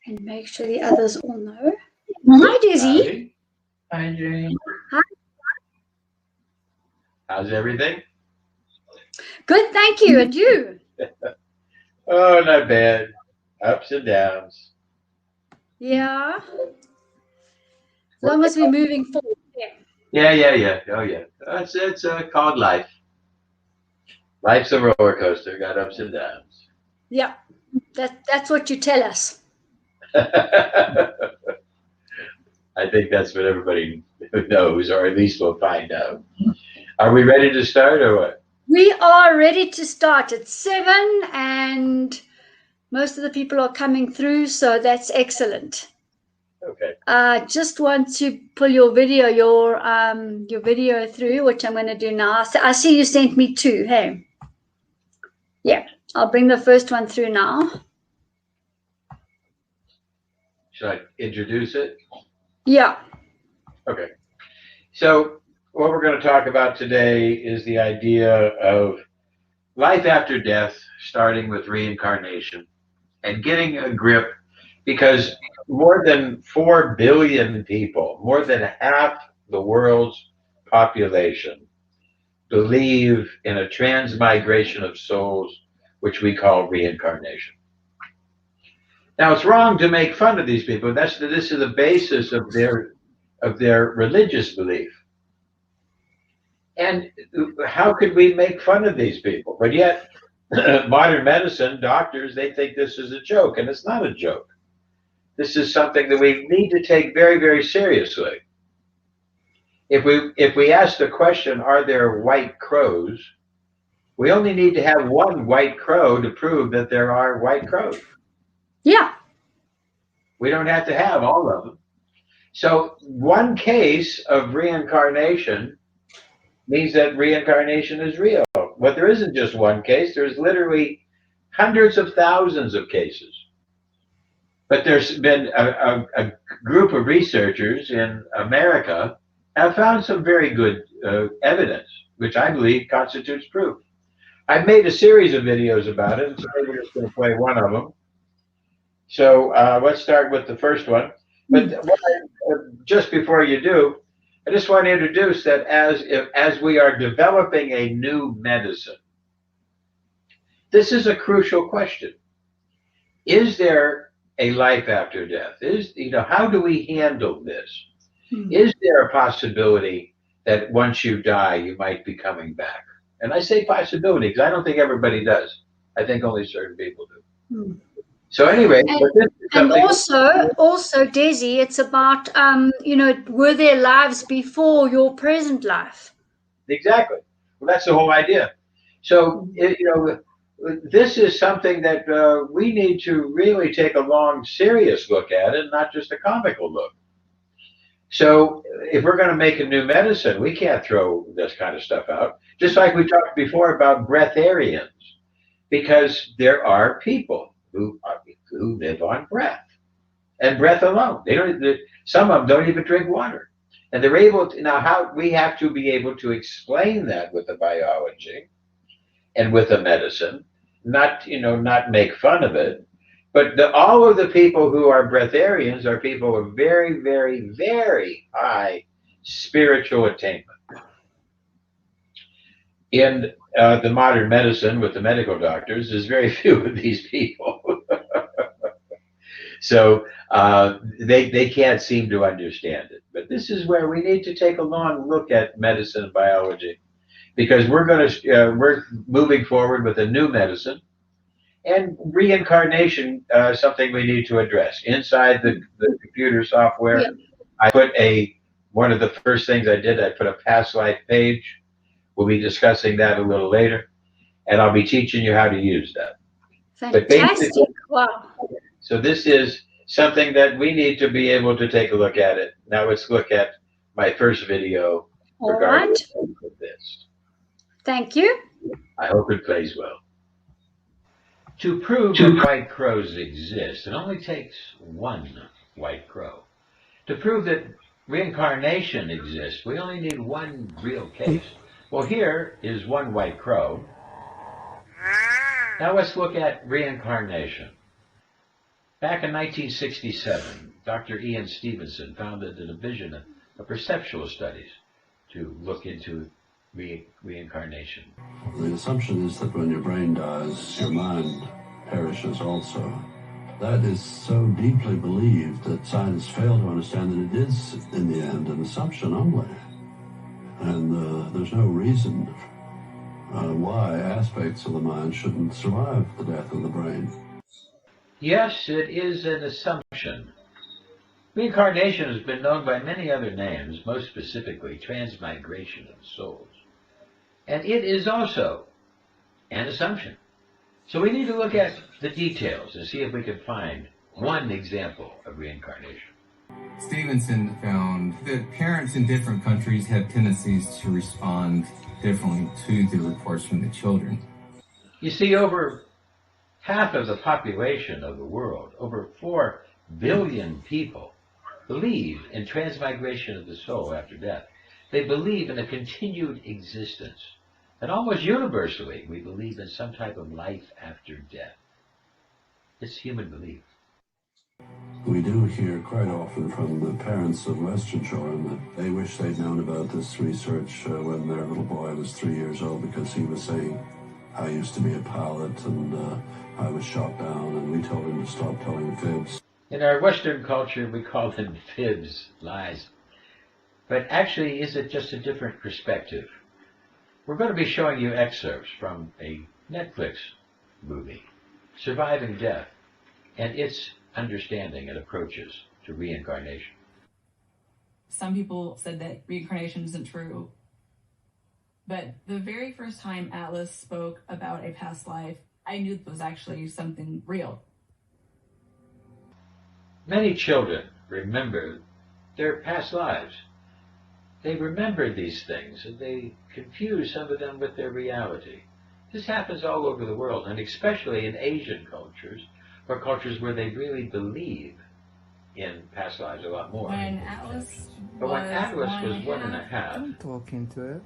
And make sure the others all know. Hi, Dizzy. Hi, Jane. Hi. How's everything? Good, thank you. And you? Oh, not bad. Ups and downs. Yeah. As long as we're moving forward. Yeah. Oh, yeah. It's called life. Life's a roller coaster. Got ups and downs. Yeah. That's what you tell us. I think that's what everybody knows, or at least we'll find out. Are we ready to start or what? We are ready to start at 7, and most of the people are coming through, so that's excellent. Okay. Just want to pull your video, your video through, which I'm going to do now. So I see you sent me 2. Hey. Yeah, I'll bring the first one through now. Should I introduce it? Yeah. Okay. So what we're going to talk about today is the idea of life after death, starting with reincarnation and getting a grip, because more than 4 billion people, more than half the world's population, believe in a transmigration of souls, which we call reincarnation. Now, it's wrong to make fun of these people. This is the basis of their religious belief. And how could we make fun of these people? But yet, modern medicine, doctors, they think this is a joke, and it's not a joke. This is something that we need to take very, very seriously. If we ask the question, are there white crows? We only need to have one white crow to prove that there are white crows. Yeah. We don't have to have all of them. So one case of reincarnation means that reincarnation is real. But there isn't just one case. There's literally hundreds of thousands of cases. But there's been a group of researchers in America have found some very good evidence, which I believe constitutes proof. I've made a series of videos about it, and so we're just going to play one of them. So let's start with the first one. But just before you do, I just want to introduce that as we are developing a new medicine, this is a crucial question. Is there a life after death? How do we handle this? Is there a possibility that once you die, you might be coming back? And I say possibility because I don't think everybody does. I think only certain people do. So anyway, and also, Desi, it's about were there lives before your present life? Exactly. Well, that's the whole idea. So this is something that we need to really take a long, serious look at, and not just a comical look. So if we're going to make a new medicine, we can't throw this kind of stuff out. Just like we talked before about breatharians, because there are people who live on breath and breath alone. Some of them don't even drink water, and they're able to. Now, we have to be able to explain that with the biology and with the medicine, not make fun of it. But all of the people who are breatharians are people of very, very, very high spiritual attainment. In the modern medicine with the medical doctors, there's very few of these people. So they can't seem to understand it. But this is where we need to take a long look at medicine and biology, because we're moving forward with a new medicine. And reincarnation, something we need to address. Inside the computer software, yeah. I put one of the first things I did, I put a past life page. We'll be discussing that a little later, and I'll be teaching you how to use that. Fantastic! Wow. So this is something that we need to be able to take a look at it. Now let's look at my first video regarding this. Thank you. I hope it plays well. To prove that white crows exist, it only takes one white crow. To prove that reincarnation exists, we only need one real case. Well, here is one white crow. Now let's look at reincarnation. Back in 1967, Dr. Ian Stevenson founded a division of perceptual studies to look into reincarnation. The assumption is that when your brain dies, your mind perishes also. That is so deeply believed that scientists fail to understand that it is, in the end, an assumption only. And there's no reason why aspects of the mind shouldn't survive the death of the brain. Yes, it is an assumption. Reincarnation has been known by many other names, most specifically transmigration of souls. And it is also an assumption. So we need to look at the details and see if we can find one example of reincarnation. Stevenson found that parents in different countries have tendencies to respond differently to the reports from the children. You see, over half of the population of the world, over 4 billion people, believe in transmigration of the soul after death. They believe in a continued existence. And almost universally, we believe in some type of life after death. It's human belief. We do hear quite often from the parents of Western children that they wish they'd known about this research when their little boy was 3 years old, because he was saying, I used to be a pilot and I was shot down, and we told him to stop telling fibs. In our Western culture, we call them fibs, lies. But actually, is it just a different perspective? We're going to be showing you excerpts from a Netflix movie, Surviving Death, and its understanding and approaches to reincarnation. Some people said that reincarnation isn't true. But the very first time Atlas spoke about a past life, I knew it was actually something real. Many children remember their past lives. They remember these things, and they confuse some of them with their reality. This happens all over the world, and especially in Asian cultures, or cultures where they really believe in past lives a lot more. When Atlas but when Atlas was 1.5, don't talk into it.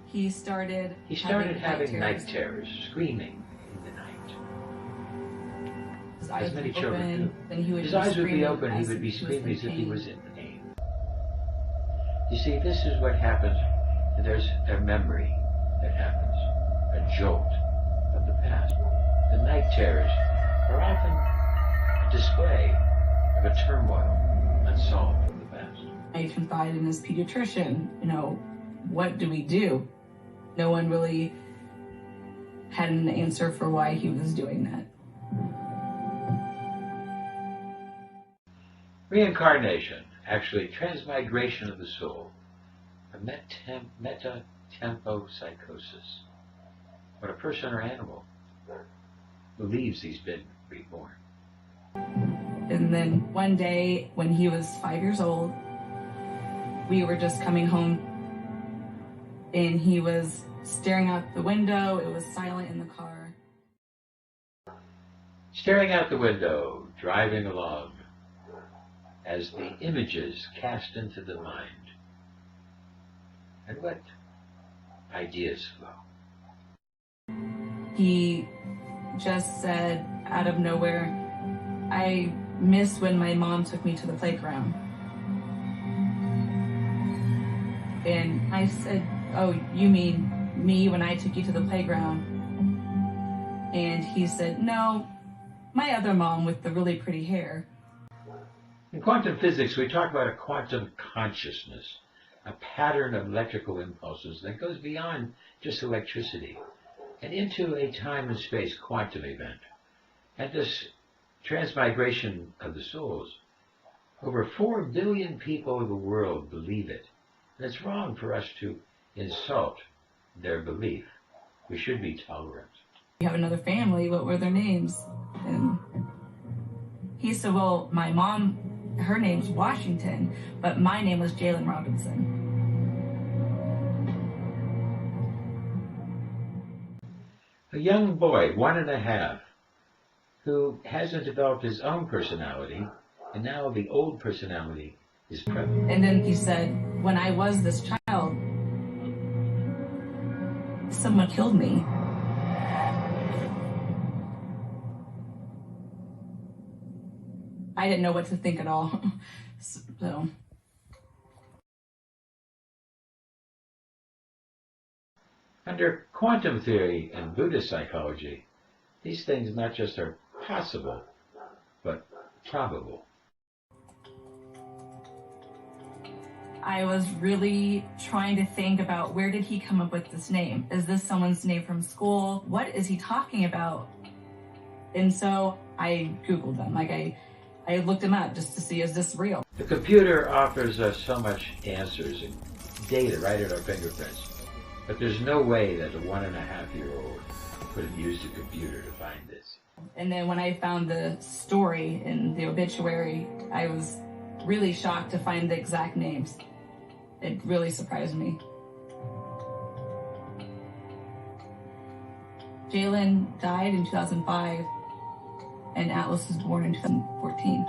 He started having night terrors, screaming in the night. As many children do. His eyes would be open, he would be screaming as if he was in pain. You see, this is what happens, and there's a memory that happens, a jolt of the past. The night terrors are often a display of a turmoil unsolved from the past. I confided in his pediatrician, what do we do? No one really had an answer for why he was doing that. Reincarnation, actually transmigration of the soul, a metatempopsychosis, when a person or animal believes he's been reborn. And then one day when he was 5 years old, we were just coming home and he was staring out the window. It was silent in the car. Staring out the window, driving along, as the images cast into the mind. And what ideas flow? He just said out of nowhere, I miss when my mom took me to the playground. And I said, oh, you mean me when I took you to the playground? And he said, no, my other mom with the really pretty hair. In quantum physics, we talk about a quantum consciousness, a pattern of electrical impulses that goes beyond just electricity and into a time and space quantum event. And this transmigration of the souls, over 4 billion people in the world believe it. And it's wrong for us to insult their belief. We should be tolerant. You have another family, what were their names? And he said, well, my mom, her name's Washington, but my name was Jalen Robinson. A young boy, 1.5, who hasn't developed his own personality, and now the old personality is prevalent. And then he said, when I was this child, someone killed me. I didn't know what to think at all. So. Under quantum theory and Buddhist psychology, these things not just are possible, but probable. I was really trying to think about, where did he come up with this name? Is this someone's name from school? What is he talking about? And so I Googled them. Like I looked him up just to see, is this real? The computer offers us so much answers and data right at our fingerprints. But there's no way that a 1.5-year-old could have used a computer to find this. And then when I found the story in the obituary, I was really shocked to find the exact names. It really surprised me. Jalen died in 2005, and Atlas was born in 2014.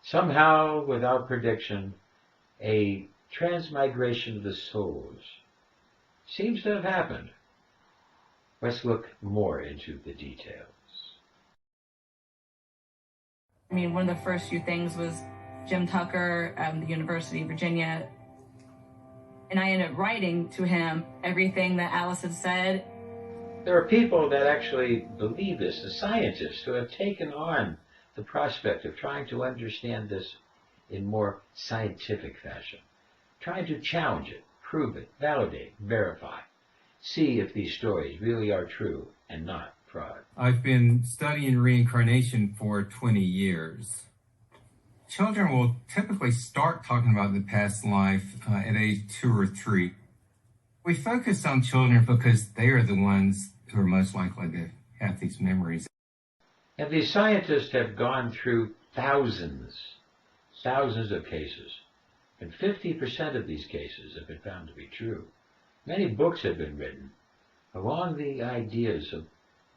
Somehow, without prediction, a transmigration of the souls seems to have happened. Let's look more into the details. I mean, one of the first few things was Jim Tucker, the University of Virginia. And I ended up writing to him everything that Alice had said. There are people that actually believe this, the scientists who have taken on the prospect of trying to understand this in more scientific fashion, trying to challenge it, prove it, validate, verify, see if these stories really are true and not fraud. I've been studying reincarnation for 20 years. Children will typically start talking about the past life at age 2 or 3. We focus on children because they are the ones who are most likely to have these memories. And these scientists have gone through thousands of cases, and 50% of these cases have been found to be true. Many books have been written along the ideas of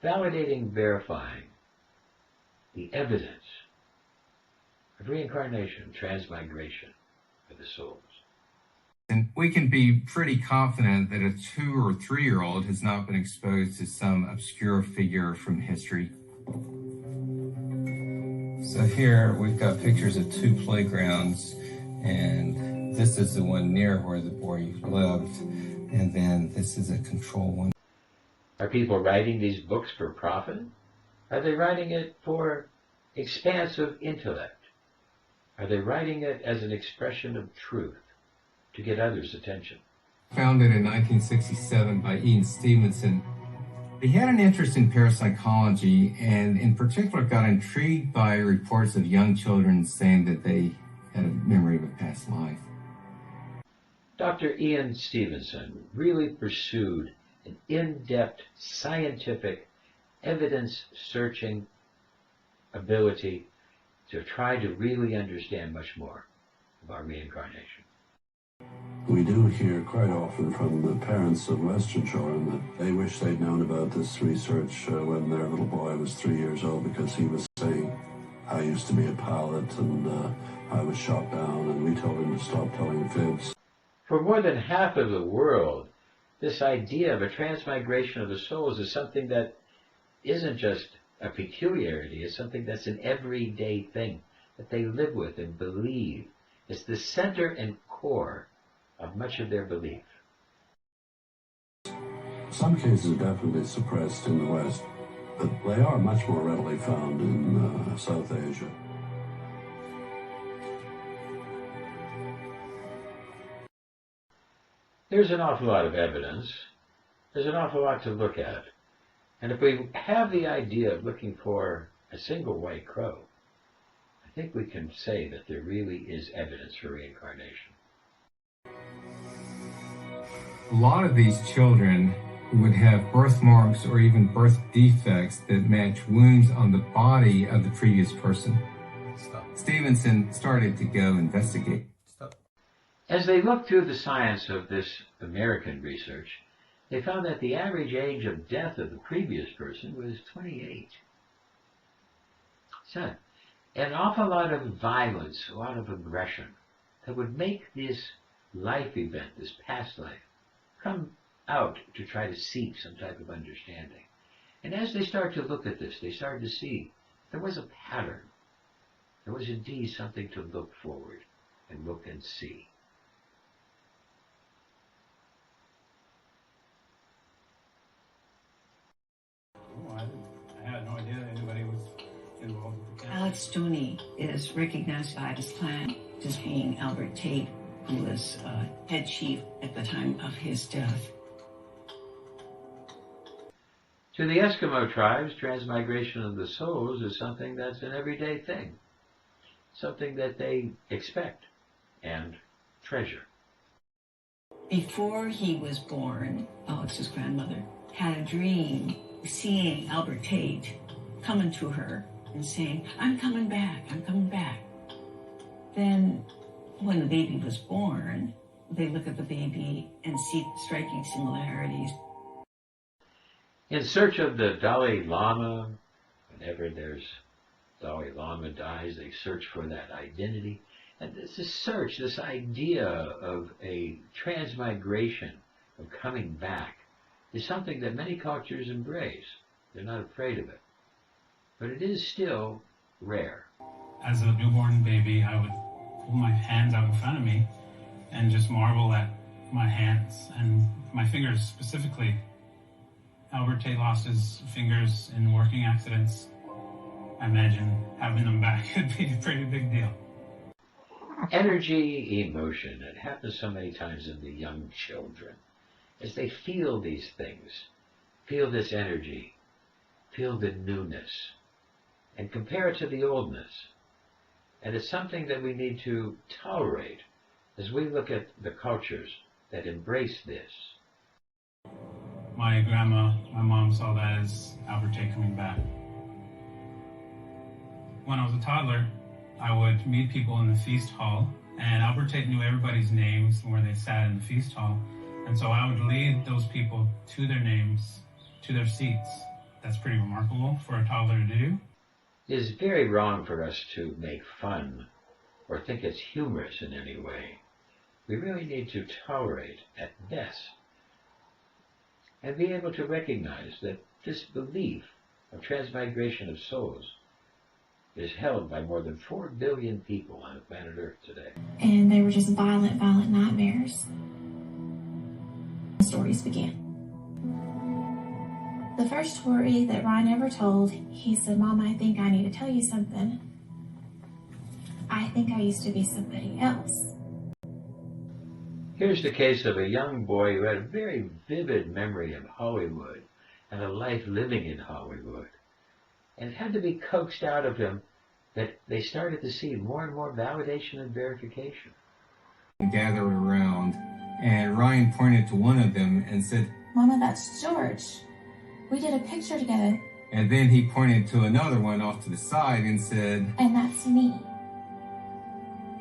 validating, verifying the evidence of reincarnation, transmigration of the souls. And we can be pretty confident that a 2 or 3-year-old has not been exposed to some obscure figure from history. So here we've got pictures of 2 playgrounds, and this is the one near where the boy lived, and then this is a control one. Are people writing these books for profit? Are they writing it for expansive intellect? Are they writing it as an expression of truth to get others' attention? Founded in 1967 by Ian Stevenson, he had an interest in parapsychology, and in particular got intrigued by reports of young children saying that they had a memory of a past life. Dr. Ian Stevenson really pursued an in-depth scientific evidence-searching ability to try to really understand much more about reincarnation. We do hear quite often from the parents of Western children that they wish they'd known about this research when their little boy was 3 years old, because he was saying, I used to be a pilot and I was shot down, and we told him to stop telling fibs. For more than half of the world, this idea of a transmigration of the souls is something that isn't just a peculiarity, it's something that's an everyday thing that they live with and believe. It's the center and core of much of their belief. Some cases are definitely suppressed in the West, but they are much more readily found in South Asia. There's an awful lot of evidence. There's an awful lot to look at. And if we have the idea of looking for a single white crow, I think we can say that there really is evidence for reincarnation. A lot of these children would have birthmarks or even birth defects that match wounds on the body of the previous person. Stevenson started to go investigate. As they looked through the science of this American research, they found that the average age of death of the previous person was 28. So, an awful lot of violence, a lot of aggression that would make this life event, this past life, come out to try to seek some type of understanding. And as they started to look at this, they started to see there was a pattern. There was indeed something to look forward and look and see. I had no idea anybody was involved with the Alex Stoney is recognized by this clan as being Albert Tate, who was head chief at the time of his death. To the Eskimo tribes, transmigration of the souls is something that's an everyday thing, something that they expect and treasure. Before he was born, Alex's grandmother had a dream seeing Albert Tate coming to her and saying, "I'm coming back, I'm coming back." Then when the baby was born, they look at the baby and see striking similarities. In search of the Dalai Lama, whenever there's Dalai Lama dies, they search for that identity. And this search, this idea of a transmigration, of coming back, is something that many cultures embrace. They're not afraid of it. But it is still rare. As a newborn baby, I would pull my hands out in front of me and just marvel at my hands and my fingers specifically. Albert Tate lost his fingers in working accidents. I imagine having them back would be a pretty big deal. Energy, emotion, it happens so many times in the young children. As they feel these things, feel this energy, feel the newness, and compare it to the oldness. And it's something that we need to tolerate as we look at the cultures that embrace this. My grandma, my mom saw that as Albert Tate coming back. When I was a toddler, I would meet people in the feast hall, and Albert Tate knew everybody's names and where they sat in the feast hall. And so I would lead those people to their names, to their seats. That's pretty remarkable for a toddler to do. It is very wrong for us to make fun or think it's humorous in any way. We really need to tolerate, at best, and be able to recognize that this belief of transmigration of souls is held by more than 4 billion people on planet Earth today. And they were just violent nightmares. The stories began. The first story that Ryan ever told, he said, "Mom, I think I need to tell you something. I think I used to be somebody else." Here's the case of a young boy who had a very vivid memory of Hollywood and a life living in Hollywood. And it had to be coaxed out of him that they started to see more and more validation and verification. Gather around, and Ryan pointed to one of them and said, "Mama, that's George. We did a picture together." and then he pointed to another one off to the side and said, "And that's me."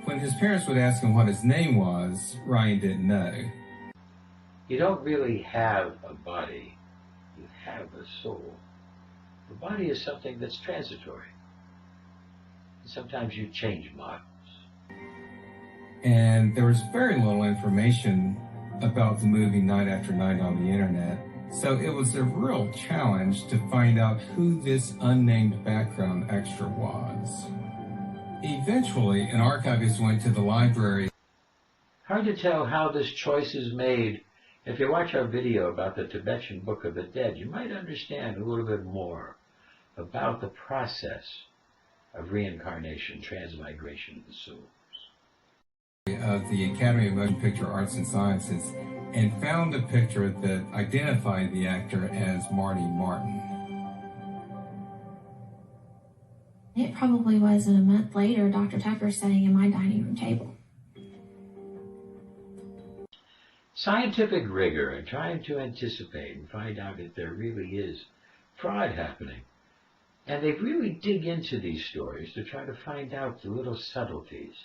When his parents would ask him what his name was, Ryan didn't know. You don't really have a body, you have a soul. The body is something that's transitory. Sometimes you change models. And there was very little information about the movie Night After Night on the internet. So it was a real challenge to find out who this unnamed background extra was. Eventually, an archivist went to the library. Hard to tell how this choice is made. If you watch our video about the Tibetan Book of the Dead, you might understand a little bit more about the process of reincarnation, transmigration of the soul. Of the Academy of Motion Picture Arts and Sciences, and found a picture that identified the actor as Marty Martin. It probably wasn't a month later, Dr. Tucker sitting in my dining room table. Scientific rigor and trying to anticipate and find out if there really is fraud happening. And they really dig into these stories to try to find out the little subtleties,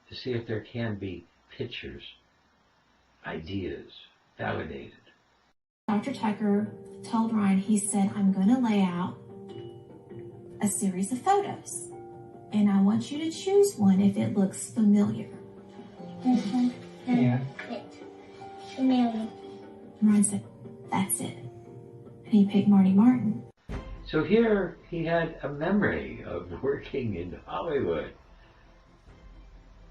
to see if there can be pictures, ideas, validated. Dr. Tucker told Ryan, he said, "I'm going to lay out a series of photos, and I want you to choose one if it looks familiar." This one? Yeah. It's familiar. And Ryan said, "That's it." And he picked Marty Martin. So here he had a memory of working in Hollywood.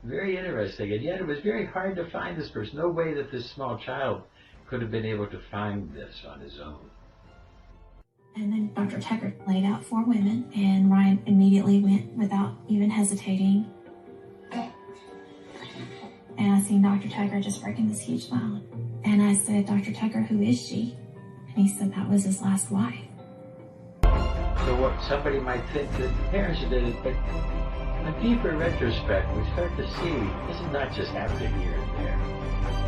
Very interesting, and yet it was very hard to find this person. No way that this small child could have been able to find this on his own. And then Dr. Tucker laid out 4 women, and Ryan immediately went without even hesitating. And I seen Dr. Tucker just breaking this huge smile. And I said, Dr. Tucker, who is she? And he said that was his last wife. So what somebody might think that the parents did it, but on deeper retrospect, we start to see this is not just happening here and there.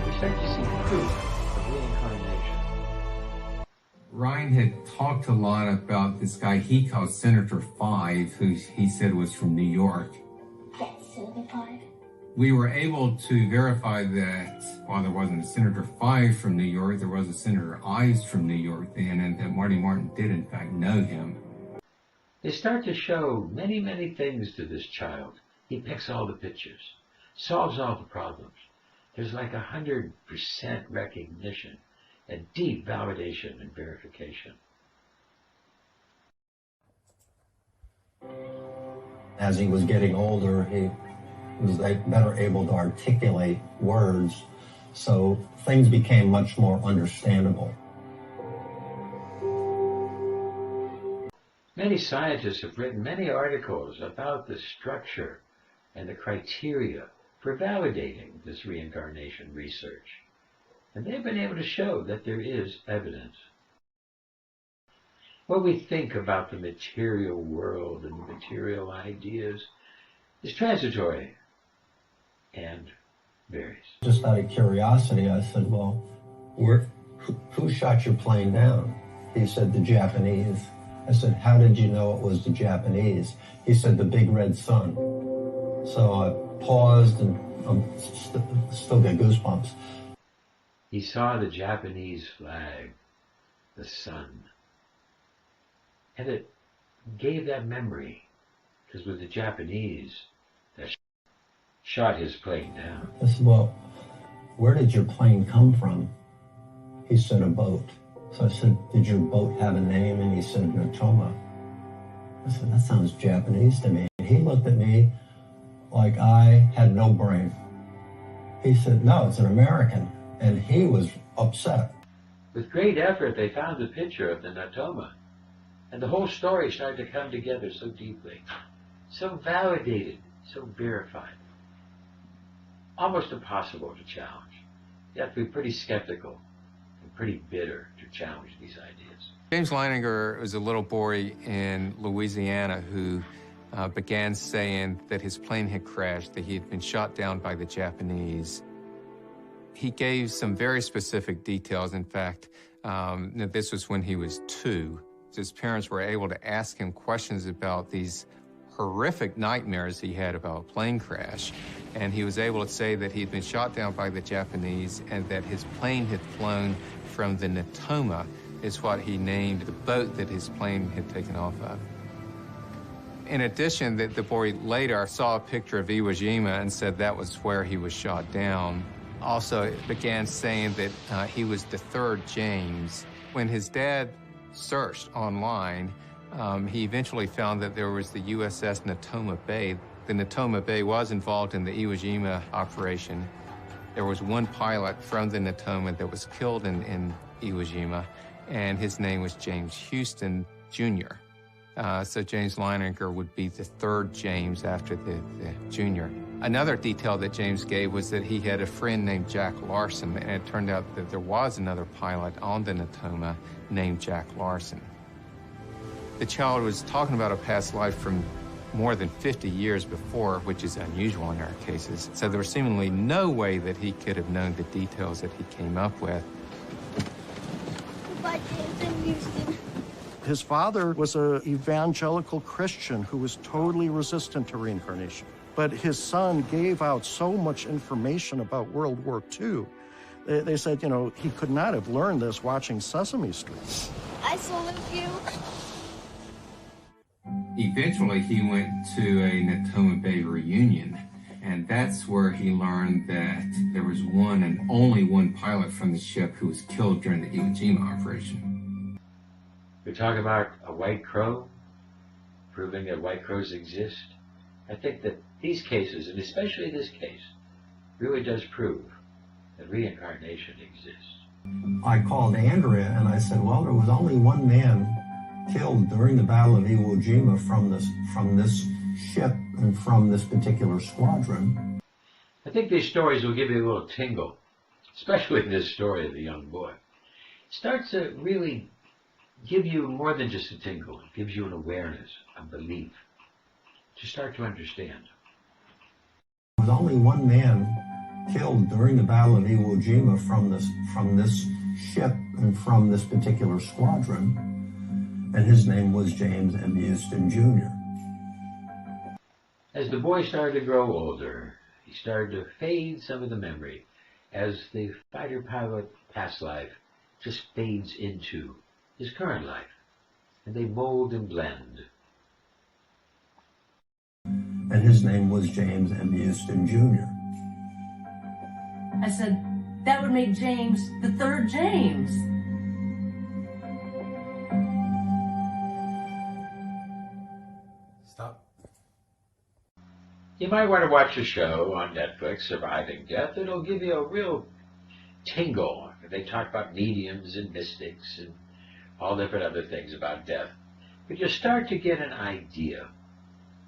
We start to see proof of reincarnation. Ryan had talked a lot about this guy he called Senator 5, who he said was from New York. That's Senator 5. We were able to verify that while there wasn't a Senator 5 from New York, there was a Senator Ives from New York then, and that Marty Martin did in fact know him. They start to show many, many things to this child. He picks all the pictures, solves all the problems. There's like 100% recognition and deep validation and verification. As he was getting older, he was better able to articulate words, so things became much more understandable. Many scientists have written many articles about the structure and the criteria for validating this reincarnation research. And they've been able to show that there is evidence. What we think about the material world and the material ideas is transitory and varies. Just out of curiosity, I said, well, who shot your plane down? He said, the Japanese. I said, how did you know it was the Japanese? He said, the big red sun. So I paused and still get goosebumps. He saw the Japanese flag, the sun, and it gave that memory, because with the Japanese that shot his plane down. I said, well, where did your plane come from? He said, a boat. So I said, did your boat have a name? And he said, Natoma. I said, that sounds Japanese to me. And he looked at me like I had no brain. He said, no, it's an American. And he was upset. With great effort, they found a picture of the Natoma. And the whole story started to come together so deeply, so validated, so verified. Almost impossible to challenge. You have to be pretty skeptical and pretty bitter to challenge these ideas. James Leininger was a little boy in Louisiana who began saying that his plane had crashed, that he had been shot down by the Japanese. He gave some very specific details. In fact, this was when he was 2. His parents were able to ask him questions about these horrific nightmares he had about a plane crash. And he was able to say that he had been shot down by the Japanese and that his plane had flown from the Natoma, is what he named the boat that his plane had taken off of. In addition, the boy later saw a picture of Iwo Jima and said that was where he was shot down. Also began saying that he was the 3rd James. When his dad searched online, he eventually found that there was the USS Natoma Bay. The Natoma Bay was involved in the Iwo Jima operation. There was one pilot from the Natoma that was killed in Iwo Jima, and his name was James Houston, Jr. So James Leininger would be the 3rd James after the Junior. Another detail that James gave was that he had a friend named Jack Larson, and it turned out that there was another pilot on the Natoma named Jack Larson. The child was talking about a past life from more than 50 years before, which is unusual in our cases. So there was seemingly no way that he could have known the details that he came up with. Goodbye, James and Houston. His father was an evangelical Christian who was totally resistant to reincarnation. But his son gave out so much information about World War II. They said, you know, he could not have learned this watching Sesame Street. I salute you. Eventually, he went to a Natoma Bay reunion, and that's where he learned that there was one and only one pilot from the ship who was killed during the Iwo Jima operation. We talk about a white crow, proving that white crows exist. I think that these cases, and especially this case, really does prove that reincarnation exists. I called Andrea and I said, well, there was only one man killed during the Battle of Iwo Jima from this ship and from this particular squadron. I think these stories will give you a little tingle, especially this story of the young boy. It starts to really give you more than just a tingle. It gives you an awareness, a belief, to start to understand. There was only one man killed during the Battle of Iwo Jima from this ship and from this particular squadron, and his name was James M. Houston Jr. As the boy started to grow older, he started to fade some of the memory as the fighter pilot past life just fades into his current life, and they mold and blend. And his name was James M. Houston Jr. I said, that would make James the third James. Stop. You might want to watch a show on Netflix, Surviving Death. It'll give you a real tingle. They talk about mediums and mystics and all different other things about death. But you start to get an idea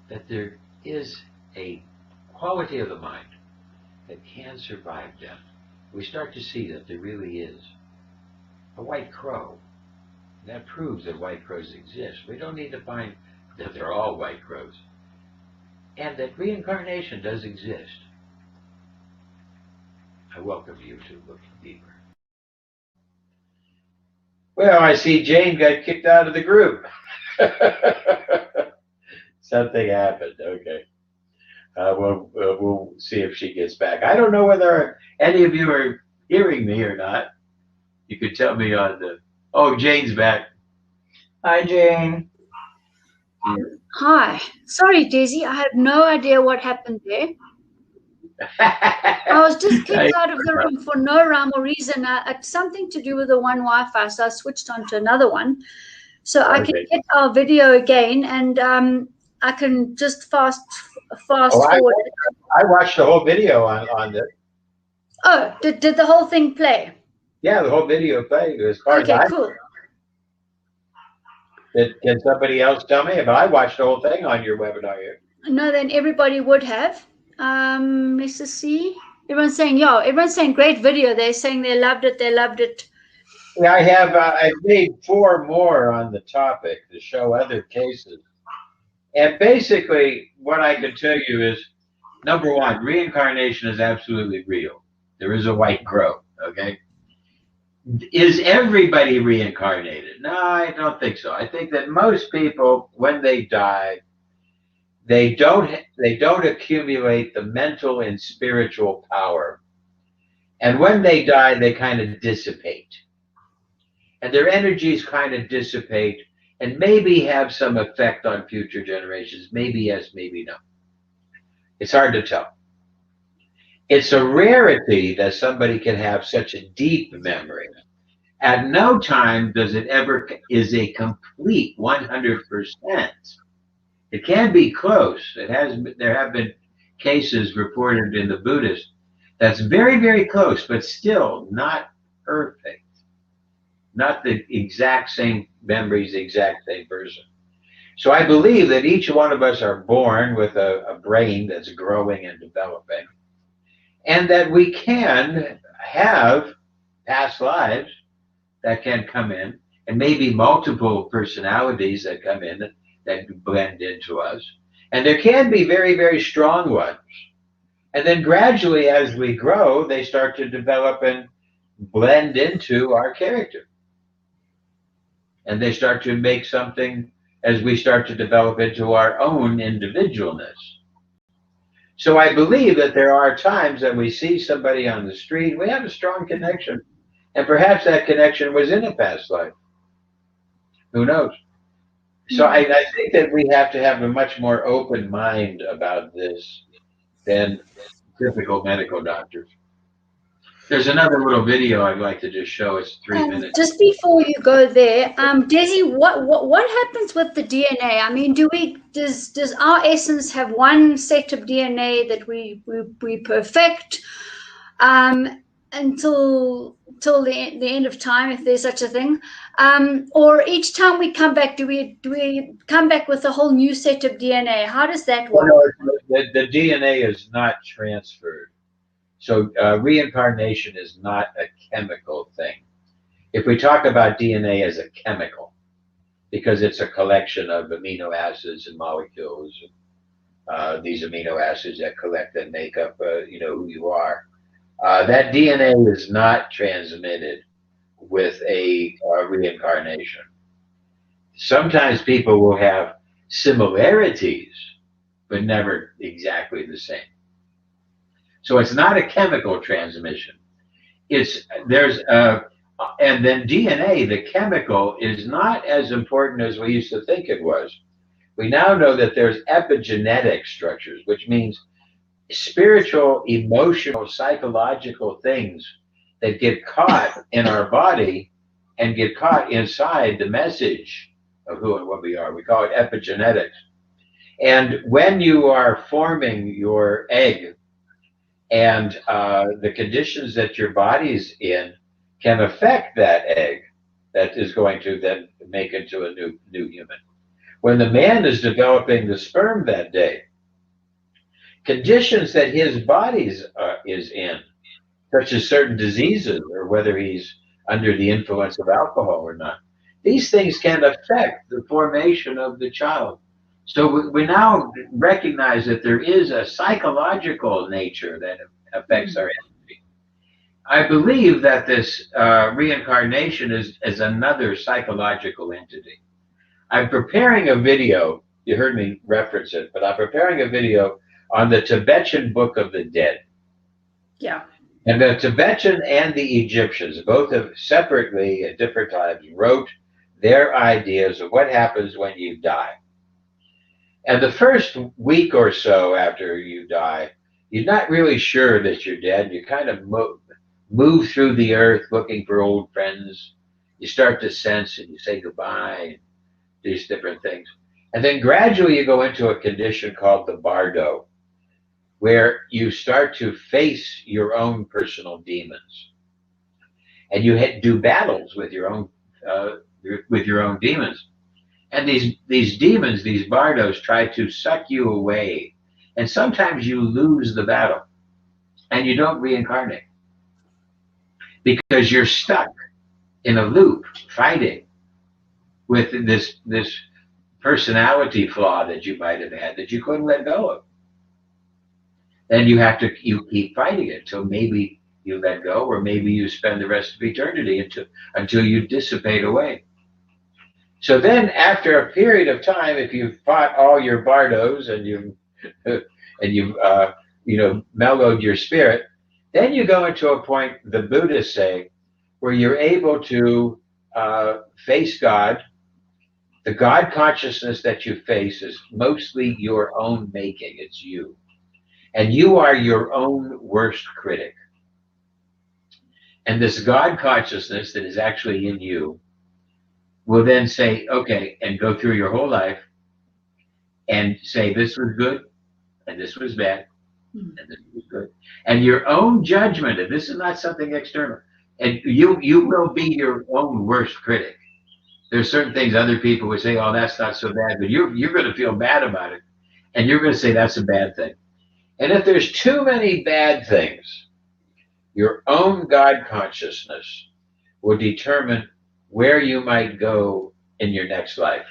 that there is a quality of the mind that can survive death. We start to see that there really is a white crow. That proves that white crows exist. We don't need to find that they're all white crows. And that reincarnation does exist. I welcome you to look deeper. Well, I see Jane got kicked out of the group. Something happened. Okay. We'll see if she gets back. I don't know whether any of you are hearing me or not. You could tell me on the... Oh, Jane's back. Hi, Jane. Hi. Sorry, Daisy. I have no idea what happened there. I was just kicked out of the room for no rhyme or reason. It's something to do with the one Wi-Fi, so I switched on to another one. So I can get our video again, and I can just fast forward. I watched the whole video on this. Oh, did the whole thing play? Yeah, the whole video played. As far Okay, as cool. Can somebody else tell me? But I watched the whole thing on your webinar here. No, then everybody would have. Let's just see. Everyone's saying, yeah, everyone's saying great video. They're saying they loved it. They loved it. Yeah, I have. I've made 4 more on the topic to show other cases. And basically, what I can tell you is, number one, reincarnation is absolutely real. There is a white crow, okay? Is everybody reincarnated? No, I don't think so. I think that most people, when they die, they don't accumulate the mental and spiritual power. And when they die, they kind of dissipate. And their energies kind of dissipate and maybe have some effect on future generations. Maybe yes, maybe no. It's hard to tell. It's a rarity that somebody can have such a deep memory. At no time does it ever is a complete 100%. It can be close. There have been cases reported in the Buddhist that's very, very close, but still not perfect. Not the exact same memories, the exact same person. So I believe that each one of us are born with a brain that's growing and developing, and that we can have past lives that can come in, and maybe multiple personalities that come in that blend into us. And there can be very, very strong ones. And then gradually, as we grow, they start to develop and blend into our character. And they start to make something as we start to develop into our own individualness. So I believe that there are times that we see somebody on the street, we have a strong connection, and perhaps that connection was in a past life. Who knows? So I think that we have to have a much more open mind about this than typical medical doctors. There's another little video I'd like to just show. It's 3 minutes. Just before you go there, Desi, what happens with the DNA? I mean, does our essence have one set of DNA that we perfect until the end of time, if there's such a thing, or each time we come back, do we come back with a whole new set of DNA? How does that work? Well, the DNA is not transferred. So reincarnation is not a chemical thing. If we talk about DNA as a chemical, because it's a collection of amino acids and molecules, these amino acids that collect and make up, who you are, that DNA is not transmitted with a reincarnation. Sometimes people will have similarities, but never exactly the same. So it's not a chemical transmission. And then DNA, the chemical, is not as important as we used to think it was. We now know that there's epigenetic structures, which means spiritual, emotional, psychological things that get caught in our body and get caught inside the message of who and what we are. We call it epigenetics. And when you are forming your egg, and the conditions that your body's in can affect that egg that is going to then make into a new human. When the man is developing the sperm that day, conditions that his body is in, such as certain diseases or whether he's under the influence of alcohol or not, these things can affect the formation of the child. So we now recognize that there is a psychological nature that affects our energy. I believe that this reincarnation is another psychological entity. I'm preparing a video, you heard me reference it, but I'm preparing a video on the Tibetan Book of the Dead. Yeah. And the Tibetan and the Egyptians, both have separately at different times wrote their ideas of what happens when you die. And the first week or so after you die, you're not really sure that you're dead. You kind of move through the earth looking for old friends. You start to sense and you say goodbye, and these different things. And then gradually you go into a condition called the bardo, where you start to face your own personal demons. And you do battles with your own demons. And these demons, these bardos, try to suck you away. And sometimes you lose the battle and you don't reincarnate because you're stuck in a loop fighting with this personality flaw that you might have had that you couldn't let go of. Then you keep fighting it until maybe you let go, or maybe you spend the rest of eternity until you dissipate away. So then after a period of time, if you've fought all your bardos and you've mellowed your spirit, then you go into a point, the Buddhists say, where you're able to face God. The God consciousness that you face is mostly your own making. It's you. And you are your own worst critic. And this God consciousness that is actually in you will then say, okay, and go through your whole life and say, this was good, and this was bad, and this was good. And your own judgment, and this is not something external, and you will be your own worst critic. There's certain things other people would say, oh, that's not so bad, but you're going to feel bad about it, and you're going to say that's a bad thing. And if there's too many bad things, your own God consciousness will determine where you might go in your next life.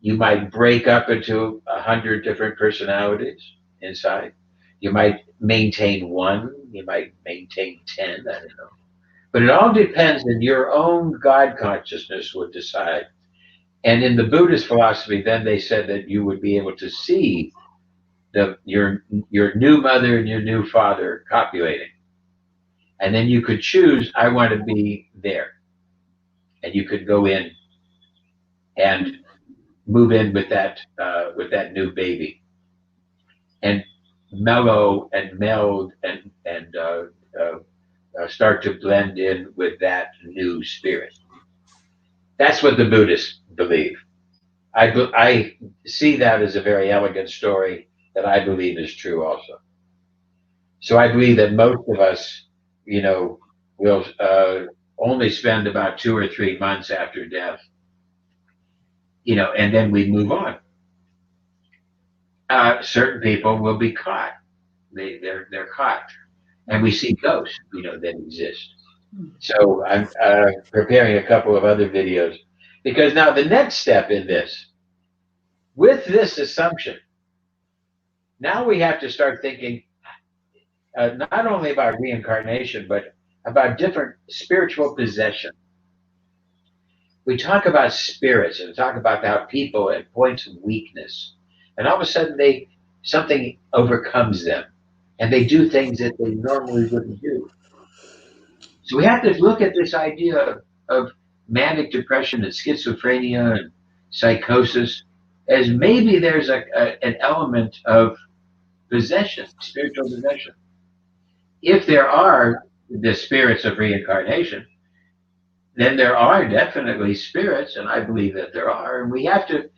You might break up into 100 different personalities inside. You might maintain one. You might maintain 10. I don't know. But it all depends, and your own God consciousness would decide. And in the Buddhist philosophy, then they said that you would be able to see your new mother and your new father copulating. And then you could choose, I want to be there. And you could go in and move in with that new baby, and mellow and meld and start to blend in with that new spirit. That's what the Buddhists believe. I see that as a very elegant story that I believe is true also. So I believe that most of us, will only spend about 2 or 3 months after death, and then we move on. Certain people will be caught. They're caught, and we see ghosts, that exist. So I'm preparing a couple of other videos, because now the next step in this, with this assumption, now we have to start thinking not only about reincarnation, but about different spiritual possession. We talk about spirits and talk about how people at points of weakness, and all of a sudden something overcomes them, and they do things that they normally wouldn't do. So we have to look at this idea of manic depression and schizophrenia and psychosis as maybe there's an element of possession, spiritual possession. If there are the spirits of reincarnation, then there are definitely spirits, and I believe that there are, and we have to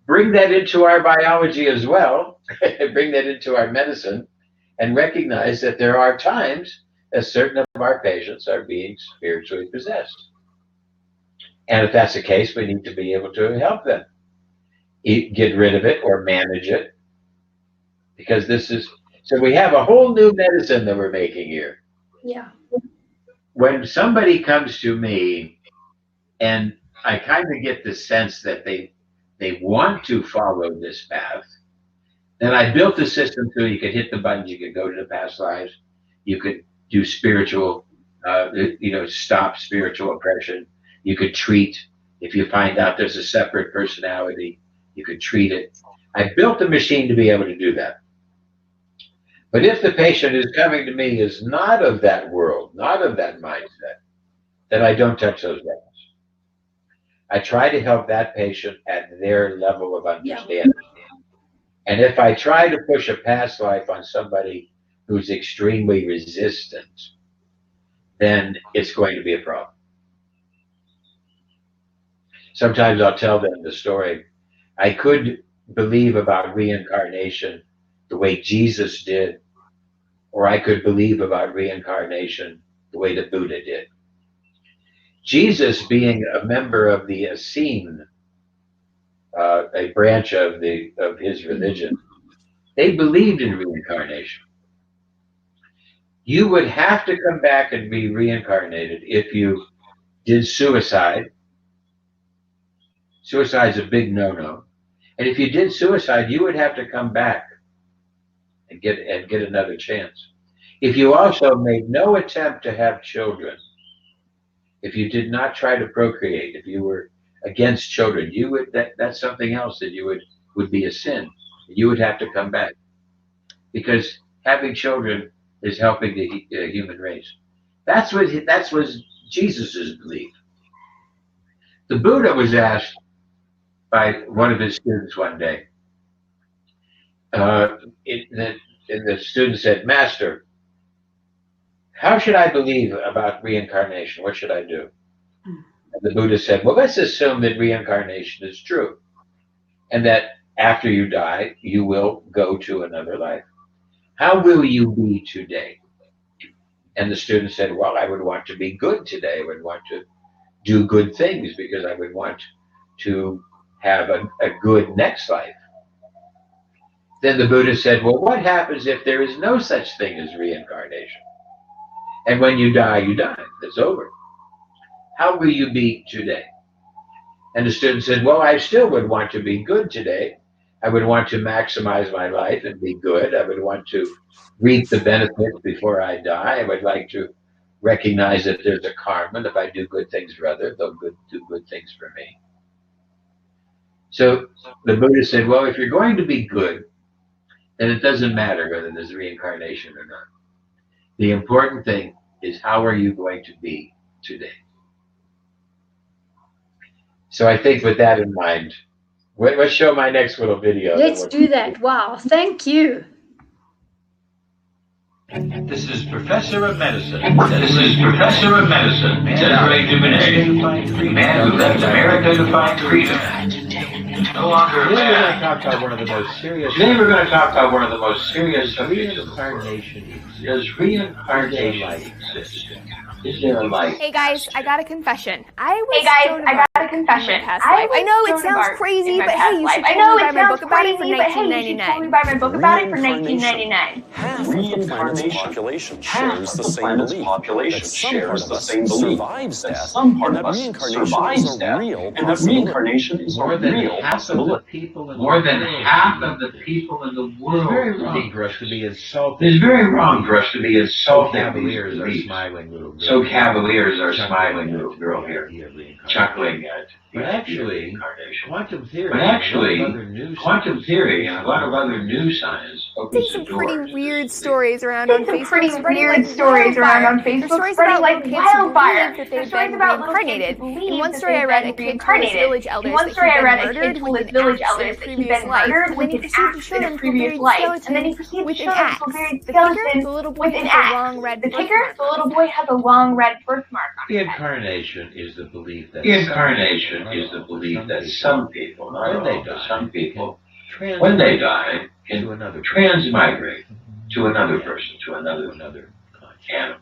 bring that into our biology as well, bring that into our medicine, and recognize that there are times that certain of our patients are being spiritually possessed. And if that's the case, we need to be able to help them get rid of it or manage it, because so we have a whole new medicine that we're making here. Yeah. When somebody comes to me and I kind of get the sense that they want to follow this path, then I built the system so you could hit the buttons, you could go to the past lives, you could do spiritual, stop spiritual oppression, you could treat, if you find out there's a separate personality, you could treat it. I built the machine to be able to do that. But if the patient who's coming to me is not of that world, not of that mindset, then I don't touch those buttons. I try to help that patient at their level of understanding. And if I try to push a past life on somebody who's extremely resistant, then it's going to be a problem. Sometimes I'll tell them the story. I could believe about reincarnation the way Jesus did, or I could believe about reincarnation the way the Buddha did. Jesus, being a member of the Essene, a branch of his religion, they believed in reincarnation. You would have to come back and be reincarnated if you did suicide. Suicide's a big no-no. And if you did suicide, you would have to come back and get another chance. If you also made no attempt to have children, if you did not try to procreate, if you were against children, that's something else that would be a sin. You would have to come back, because having children is helping the human race. That's what Jesus's belief. The Buddha was asked by one of his students one day, and the student said, "Master, how should I believe about reincarnation? What should I do?" And the Buddha said, "Well, let's assume that reincarnation is true, and that after you die, you will go to another life. How will you be today?" And the student said, "Well, I would want to be good today. I would want to do good things, because I would want to have a good next life." Then the Buddha said, "Well, what happens if there is no such thing as reincarnation? And when you die, you die. It's over. How will you be today?" And the student said, "Well, I still would want to be good today. I would want to maximize my life and be good. I would want to reap the benefits before I die. I would like to recognize that there's a karma, and if I do good things for others, they'll do good things for me." So the Buddha said, "Well, if you're going to be good, then it doesn't matter whether there's reincarnation or not. The important thing is, how are you going to be today?" So I think with that in mind, let's show my next little video. Let's do that. Wow, thank you. This is Professor of Medicine. Desiree Dubounet, man who left America to find freedom. No longer a Today we're going man. to talk about one of the most serious. Today we're going to talk about one of the most serious subjects of the world. Reincarnation. Does reincarnation exist? Is there a life? Hey guys, I got a confession. I know it sounds crazy, but hey, you should totally buy my book about it for $19.99. Half of the planet's population shares the same belief that some part of us survives death, and that reincarnation is a real possibility. More than half of the people in the world. It's very wrong for us to be insulted. It's very wrong for us to be insulted. Cavaliers are smiling little girl. So cavaliers are smiling little girl here, chuckling at But actually, quantum theory and a lot of other new science opens Some the doors. pretty weird stories around on Facebook, spreading like wildfire. There's stories about little kids who believe that they've been reincarnated. In one story I read, a kid told his village elders that he'd been murdered with an axe in a previous life, and then he proceeded to show them the buried skeleton with an axe. The kicker, the little boy had a long red birthmark. Reincarnation is the belief that some people, not all, but some people, when they die, can transmigrate to another person, to another animal,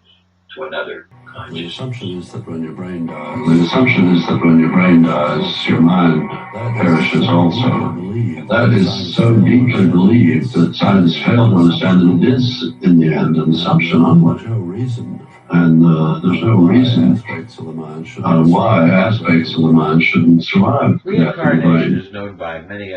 to another The consciousness. assumption is that when your brain dies, your mind perishes also. That is so deeply believed that science failed to understand that it is, in the end, an assumption only. And there's no reason why aspects of the mind shouldn't survive. Reincarnation is known by many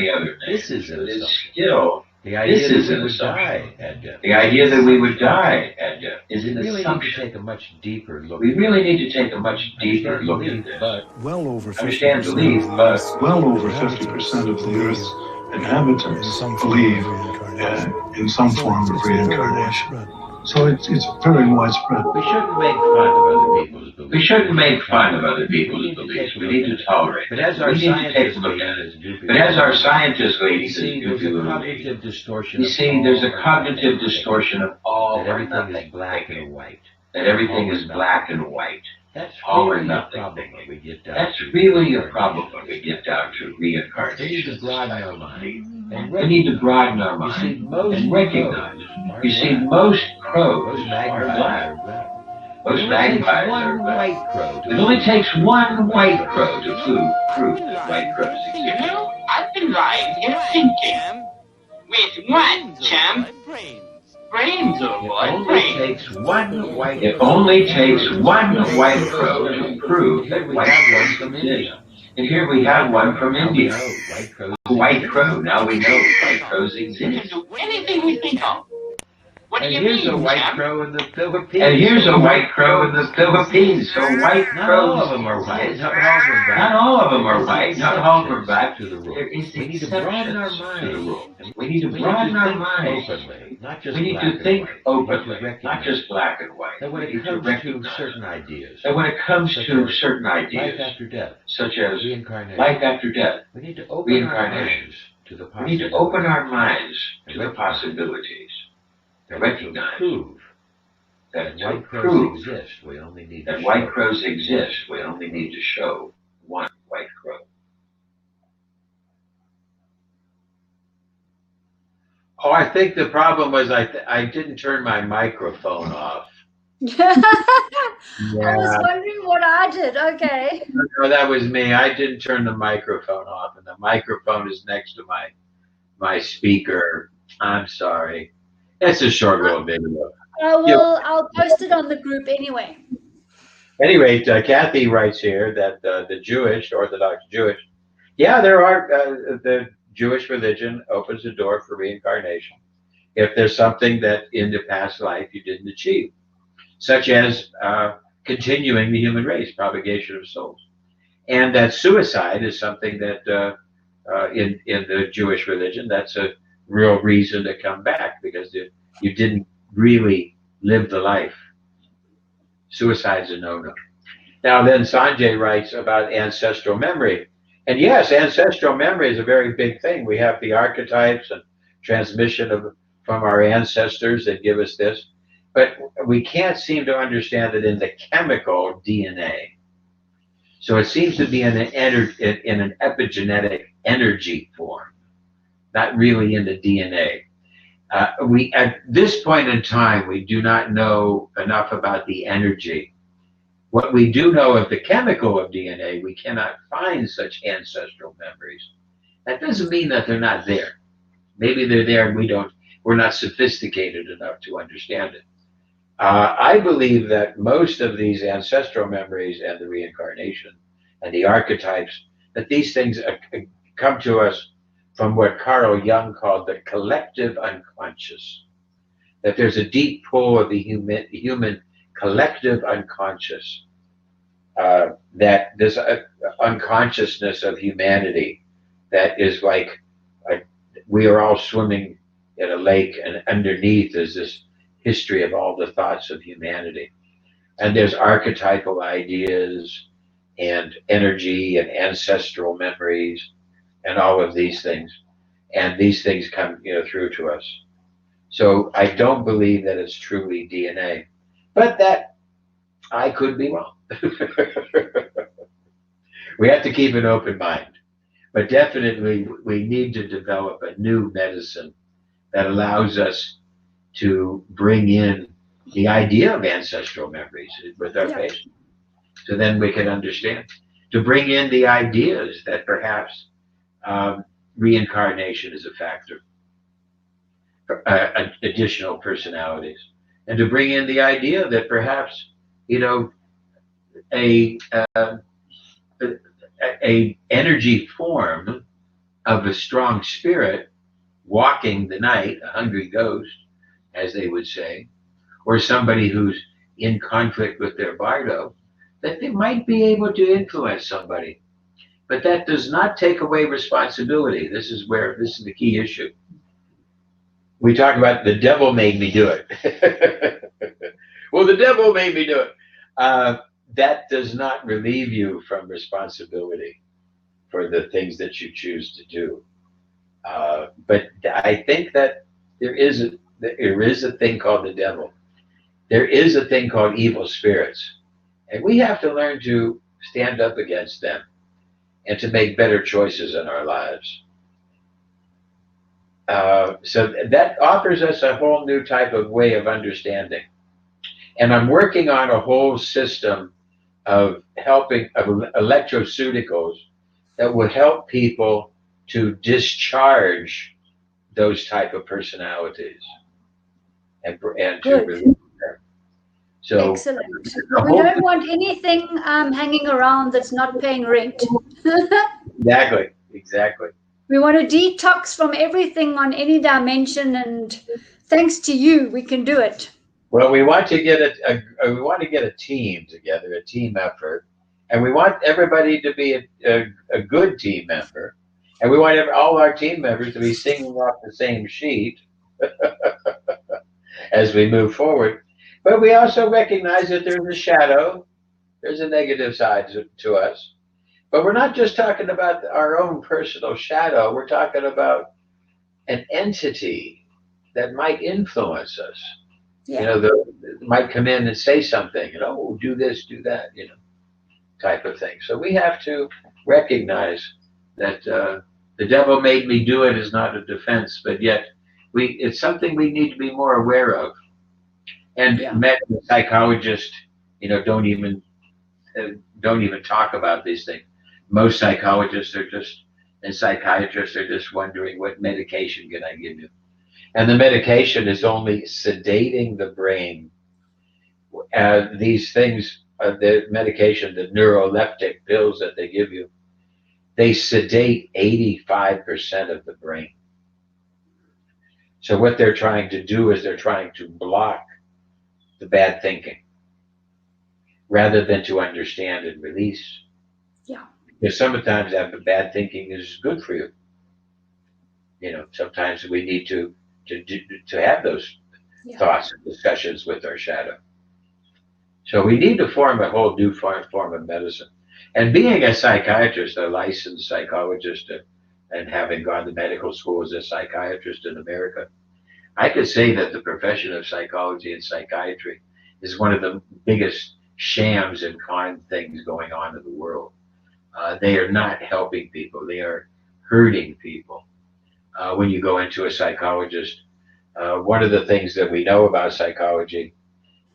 other names. This is an It's assumption. still The idea This is that an we would die assumption. at death. The idea that we would die at death is We an really need to assumption. take a much deeper look. We really need to take a much deeper look at this. But Well over 50% Understand belief, but Well over 50% of the Earth's inhabitants believe in some form of reincarnation. So it's very widespread. we shouldn't make fun of other people's beliefs. we shouldn't make fun of other people's beliefs. We need to tolerate But it. as our We need to take scientists a look lead at this it. goofy But as our world, scientists lead you this see, there's goofy a little cognitive distortion. You of see, all there's a or cognitive nothing. distortion of all That or everything nothing. is black and white. That everything All or is nothing. black and white. That's All or really a nothing. problem when we get down That's to really a reincarnation. problem when we get down to We need reincarnation. to broaden our mind. And We need to broaden our You see, mind most and recognize. crows You are see, black. most crows Most are magpies black. are black. Most It only magpies takes are one black. white crow to It only takes one white crow to prove that white crows exist. I've been lying here thinking. With what, champ? Brains, oh It boy, only brains. takes one white It crow. only takes one white crow to prove that Here we white have one crows from exist. India. And here we have one from Now we India. know white crows White crow. Now we know white crows We exist. can do anything we think of. What do And you here's mean, a white champ? crow in the Philippines. And here's a white crow in the Philippines. So white Not all of crows. them are white. Not all of them are black. Not all of them are white. Not all of them are black. To the rule. There is We need to broaden our exceptions to the mind. rule. We need to We broaden need to our think minds. openly, not just We need black to and think white. We need to openly, not recognize just black and white. that when We it need to comes to recognize certain ideas, that when it comes such to as certain life ideas, after death, such as reincarnation, life after death, we need to open our reincarnation, minds to the we need to possibilities. open our minds to the possibilities, to recognize Prove that that to white crows prove exist. We only need that to white show. crows exist, we only need to show one white crow. Oh, I think the problem was I didn't turn my microphone off. I was wondering what I did. Okay. No, that was me. I didn't turn the microphone off, and the microphone is next to my speaker. I'm sorry. It's a short little video. I'll post it on the group anyway. Anyway, Kathy writes here that the Jewish, Orthodox Jewish, yeah, there are the Jewish religion opens the door for reincarnation if there's something that in the past life you didn't achieve, such as continuing the human race, propagation of souls, and that suicide is something that in the Jewish religion, that's a real reason to come back because you didn't really live the life. Suicide's a no-no. Now then Sanjay writes about ancestral memory. And yes, ancestral memory is a very big thing. We have the archetypes and transmission from our ancestors that give us this, but we can't seem to understand it in the chemical DNA. So it seems to be in an epigenetic energy form, not really in the DNA. We at this point in time, we do not know enough about the energy. What we do know of the chemical of DNA, we cannot find such ancestral memories. That doesn't mean that they're not there. Maybe they're there and we're not sophisticated enough to understand it. I believe that most of these ancestral memories and the reincarnation and the archetypes, that these things come to us from what Carl Jung called the collective unconscious. That there's a deep pull of the human collective unconscious, that this unconsciousness of humanity that is like we are all swimming in a lake, and underneath is this history of all the thoughts of humanity. And there's archetypal ideas and energy and ancestral memories and all of these things. And these things come through to us. So I don't believe that it's truly DNA, but that I could be wrong. We have to keep an open mind, but definitely we need to develop a new medicine that allows us to bring in the idea of ancestral memories with our patients. So then we can understand, to bring in the ideas that perhaps reincarnation is a factor, additional personalities, and to bring in the idea that perhaps, a energy form of a strong spirit walking the night, a hungry ghost, as they would say, or somebody who's in conflict with their bardo, that they might be able to influence somebody. But that does not take away responsibility. This is the key issue. We talk about the devil made me do it. Well, the devil made me do it. That does not relieve you from responsibility for the things that you choose to do. But I think that there is a thing called the devil. There is a thing called evil spirits. And we have to learn to stand up against them and to make better choices in our lives. So that offers us a whole new type of way of understanding. And I'm working on a whole system of electroceuticals that would help people to discharge those type of personalities and to release them. So excellent. We don't want anything hanging around that's not paying rent. Exactly. We want to detox from everything on any dimension, and thanks to you, we can do it. Well, we want to get a team together, a team effort, and we want everybody to be a good team member, and we want all our team members to be singing off the same sheet as we move forward. But we also recognize that there's a shadow, there's a negative side to us. But we're not just talking about our own personal shadow, we're talking about an entity that might influence us. Yeah. Might come in and say something, do this, do that, type of thing. So we have to recognize that the devil made me do it is not a defense, but yet it's something we need to be more aware of. And psychologists, don't even talk about these things. Most psychologists and psychiatrists are just wondering, what medication can I give you? And the medication is only sedating the brain. These things, the medication, the neuroleptic pills that they give you, they sedate 85% of the brain. So what they're trying to do is they're trying to block the bad thinking rather than to understand and release. Yeah. Because sometimes that bad thinking is good for you. Sometimes we need to have those thoughts and discussions with our shadow. So we need to form a whole new form of medicine. And being a psychiatrist, a licensed psychologist, and having gone to medical school as a psychiatrist in America, I could say that the profession of psychology and psychiatry is one of the biggest shams and con things going on in the world. They are not helping people. They are hurting people. When you go into a psychologist, one of the things that we know about psychology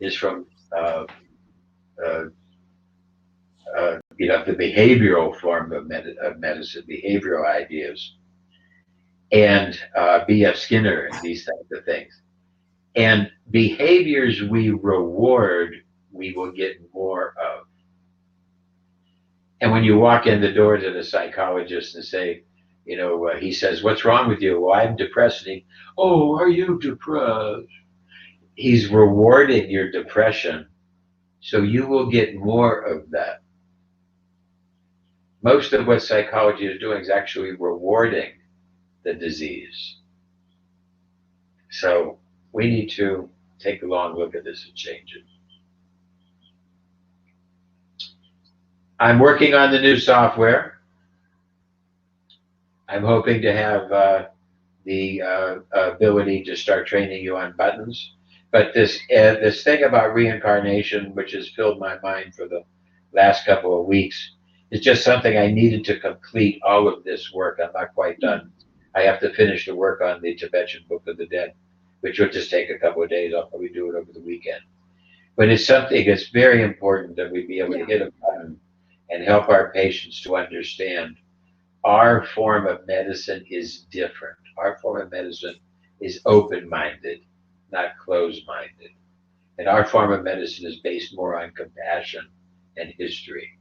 is from the behavioral form of medicine, behavioral ideas, and B.F. Skinner and these types of things. And behaviors we reward, we will get more of. And when you walk in the door to the psychologist and say, he says, "What's wrong with you?" "Well, I'm depressed." And "Oh, are you depressed?" He's rewarding your depression, so you will get more of that. Most of what psychology is doing is actually rewarding the disease. So we need to take a long look at this and change it. I'm working on the new software. I'm hoping to have the ability to start training you on buttons. But this thing about reincarnation, which has filled my mind for the last couple of weeks, is just something I needed to complete all of this work. I'm not quite done. I have to finish the work on the Tibetan Book of the Dead, which will just take a couple of days. I'll probably do it over the weekend. But it's something that's very important that we be able to hit a button and help our patients to understand our form of medicine is different. Our form of medicine is open-minded, not closed-minded. And our form of medicine is based more on compassion and history.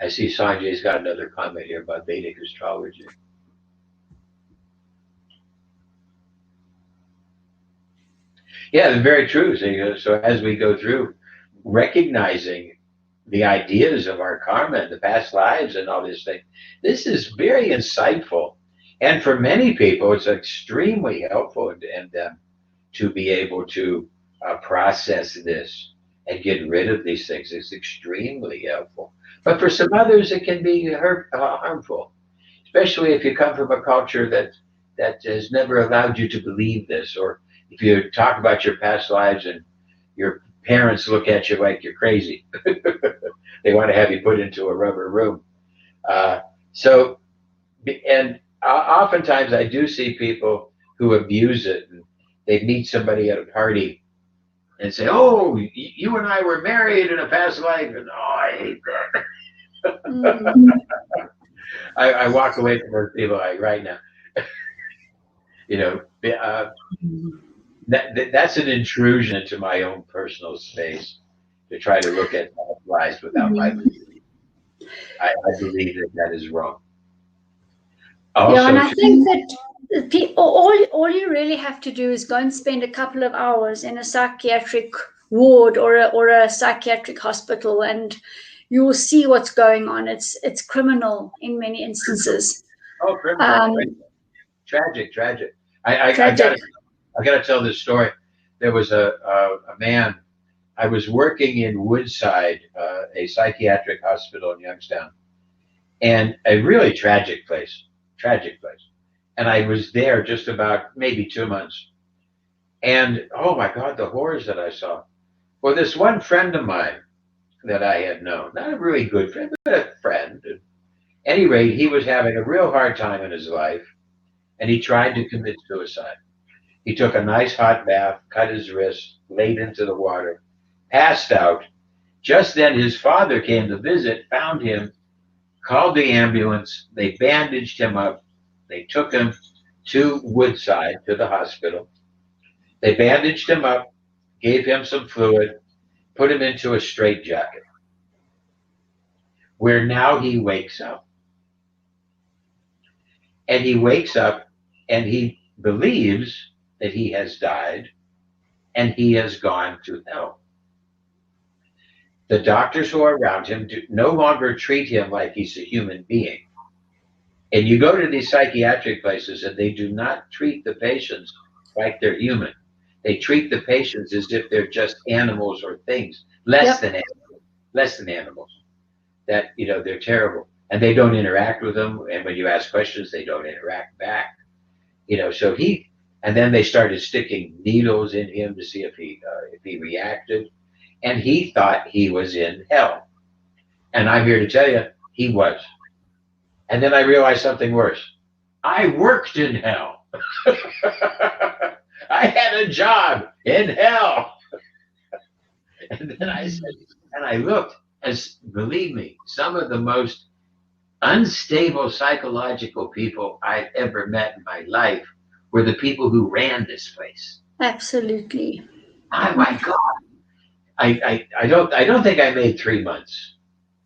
I see Sanjay's got another comment here about Vedic astrology. Yeah, it's very true. So as we go through recognizing the ideas of our karma and the past lives and all these things, this is very insightful. And for many people, it's extremely helpful in them to be able to process this and get rid of these things. It's extremely helpful. But for some others, it can be harmful, especially if you come from a culture that has never allowed you to believe this, or if you talk about your past lives and your parents look at you like you're crazy. They want to have you put into a rubber room. And oftentimes I do see people who abuse it. And they meet somebody at a party and say, "Oh, you and I were married in a past life." And I hate that. I walk away from those people like right now. That's an intrusion into my own personal space to try to look at lives without my belief. I believe that is wrong. Also, and I think that all you really have to do is go and spend a couple of hours in a psychiatric ward or a psychiatric hospital, and you will see what's going on. It's criminal in many instances. Oh, criminal! Tragic. I got to tell this story. There was a man. I was working in Woodside, a psychiatric hospital in Youngstown, and a really tragic place. And I was there just about maybe 2 months. And oh my God, the horrors that I saw. Well, this one friend of mine that I had known, not a really good friend, but a friend. At any rate, he was having a real hard time in his life, and he tried to commit suicide. He took a nice hot bath, cut his wrist, laid into the water, passed out. Just then his father came to visit, found him, called the ambulance. They bandaged him up. They took him to Woodside, to the hospital. They bandaged him up, gave him some fluid, put him into a straitjacket, where now he wakes up. And he wakes up and he believes that he has died and he has gone to hell. The doctors who are around him no longer treat him like he's a human being. And you go to these psychiatric places and they do not treat the patients like they're human. They treat the patients as if they're just animals or things, less than animals. That, they're terrible. And they don't interact with them. And when you ask questions, they don't interact back. So And then they started sticking needles in him to see if he reacted. And he thought he was in hell. And I'm here to tell you, he was. And then I realized something worse. I worked in hell. I had a job in hell. And then I said, and I looked, as believe me, some of the most unstable psychological people I've ever met in my life were the people who ran this place. Absolutely. Oh my God. I don't think I made 3 months,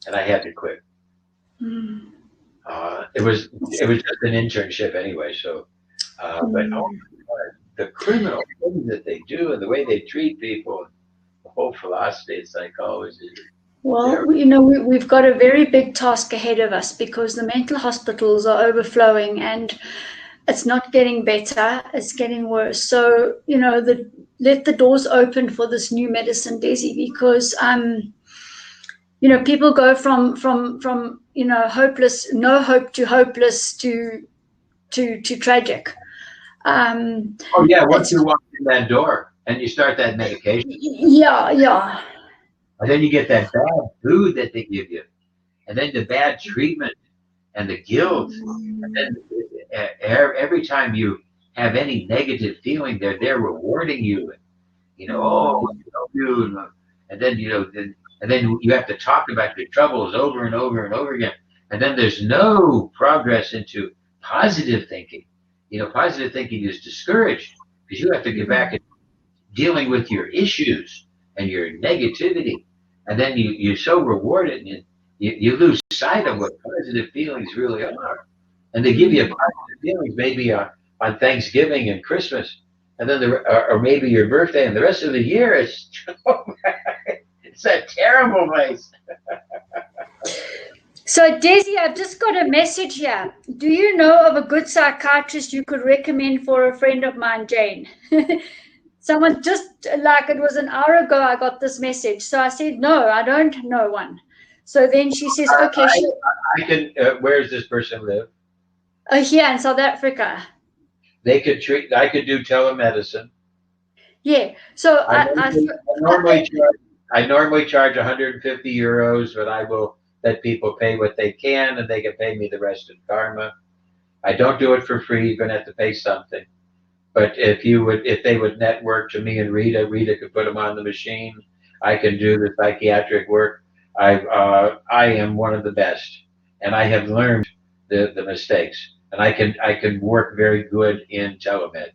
and I had to quit. Mm. It was just an internship anyway. So, but oh my God, the criminal things that they do and the way they treat people, the whole philosophy of psychology. Well, you know, we've got a very big task ahead of us because the mental hospitals are overflowing and it's not getting better, it's getting worse. So, you know, let the doors open for this new medicine, Desi, because, you know, people go from you know, hopeless, no hope to hopeless to tragic. Oh yeah, once you walk in that door and you start that medication. Yeah. And then you get that bad food that they give you, and then the bad treatment and the guilt. And then every time you have any negative feeling, they're rewarding you. You know, oh, you, and then and then you have to talk about your troubles over and over and over again. And then there's no progress into positive thinking. You know, positive thinking is discouraged because you have to get back and dealing with your issues and your negativity. And then you're so rewarded and you lose sight of what positive feelings really are. And they give you positive feelings maybe on Thanksgiving and Christmas, and then or maybe your birthday, and the rest of the year it's a terrible place. So, Desi, I've just got a message here. Do you know of a good psychiatrist you could recommend for a friend of mine, Jane? Someone just like it was an hour ago, I got this message. So I said, no, I don't know one. So then she says, okay. I can, where does this person live? Here in South Africa. They could I could do telemedicine. Yeah. So I normally charge 150 euros, but I will let people pay what they can and they can pay me the rest in karma. I don't do it for free. You're going to have to pay something. But if they would network to me and Rita could put them on the machine. I can do the psychiatric work. I am one of the best, and I have learned the mistakes, and I can work very good in telemed.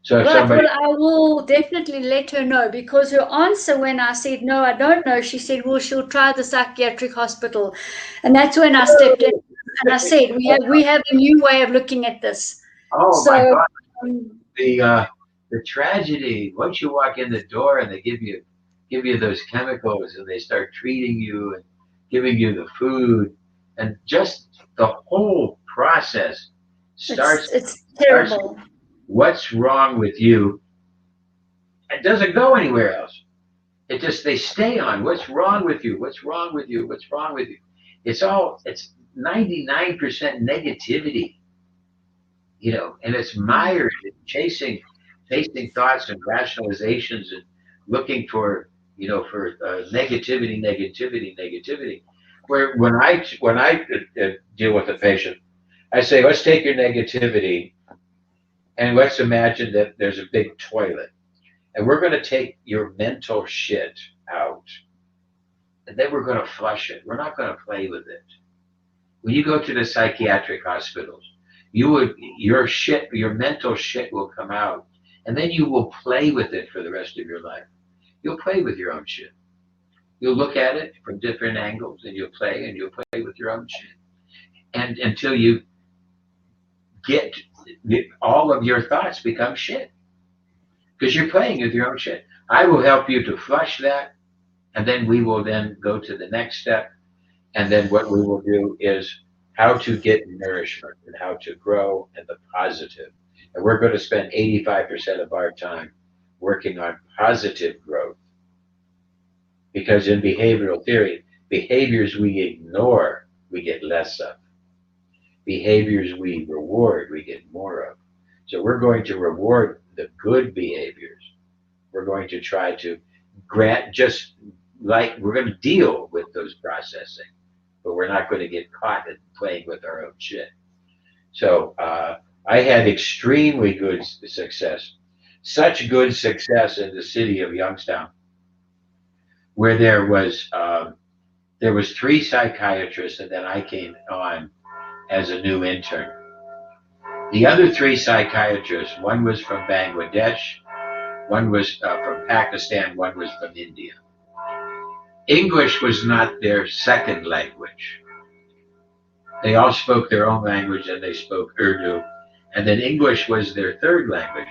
So if somebody, well, I will definitely let her know, because her answer when I said no, I don't know, she said, well, she'll try the psychiatric hospital, and that's when I stepped in and I said, we have a new way of looking at this. Oh my God. The tragedy, once you walk in the door and they give you those chemicals and they start treating you and giving you the food, and just the whole process starts. It's terrible. What's wrong with you? It doesn't go anywhere else. They stay on what's wrong with you, what's wrong with you, what's wrong with you. It's 99% negativity. You know, and it's mired in chasing thoughts and rationalizations and looking for negativity. Where when I deal with a patient, I say, let's take your negativity and let's imagine that there's a big toilet, and we're going to take your mental shit out, and then we're going to flush it. We're not going to play with it. When you go to the psychiatric hospitals, your mental shit will come out, and then you will play with it for the rest of your life. You'll play with your own shit. You'll look at it from different angles, and you'll play with your own shit. And until you get all of your thoughts become shit, because you're playing with your own shit. I will help you to flush that, and then we will then go to the next step. And then what we will do is how to get nourishment and how to grow in the positive. And we're going to spend 85% of our time working on positive growth. Because in behavioral theory, behaviors we ignore, we get less of. Behaviors we reward, we get more of. So we're going to reward the good behaviors. We're going to try to grant, just like we're going to deal with those processing, but we're not going to get caught at playing with our own shit. So I had extremely good success, such good success in the city of Youngstown, where there was 3 psychiatrists, and then I came on as a new intern. The other 3 psychiatrists, one was from Bangladesh, one was from Pakistan, one was from India. English was not their second language. They all spoke their own language, and they spoke Urdu, and then English was their third language.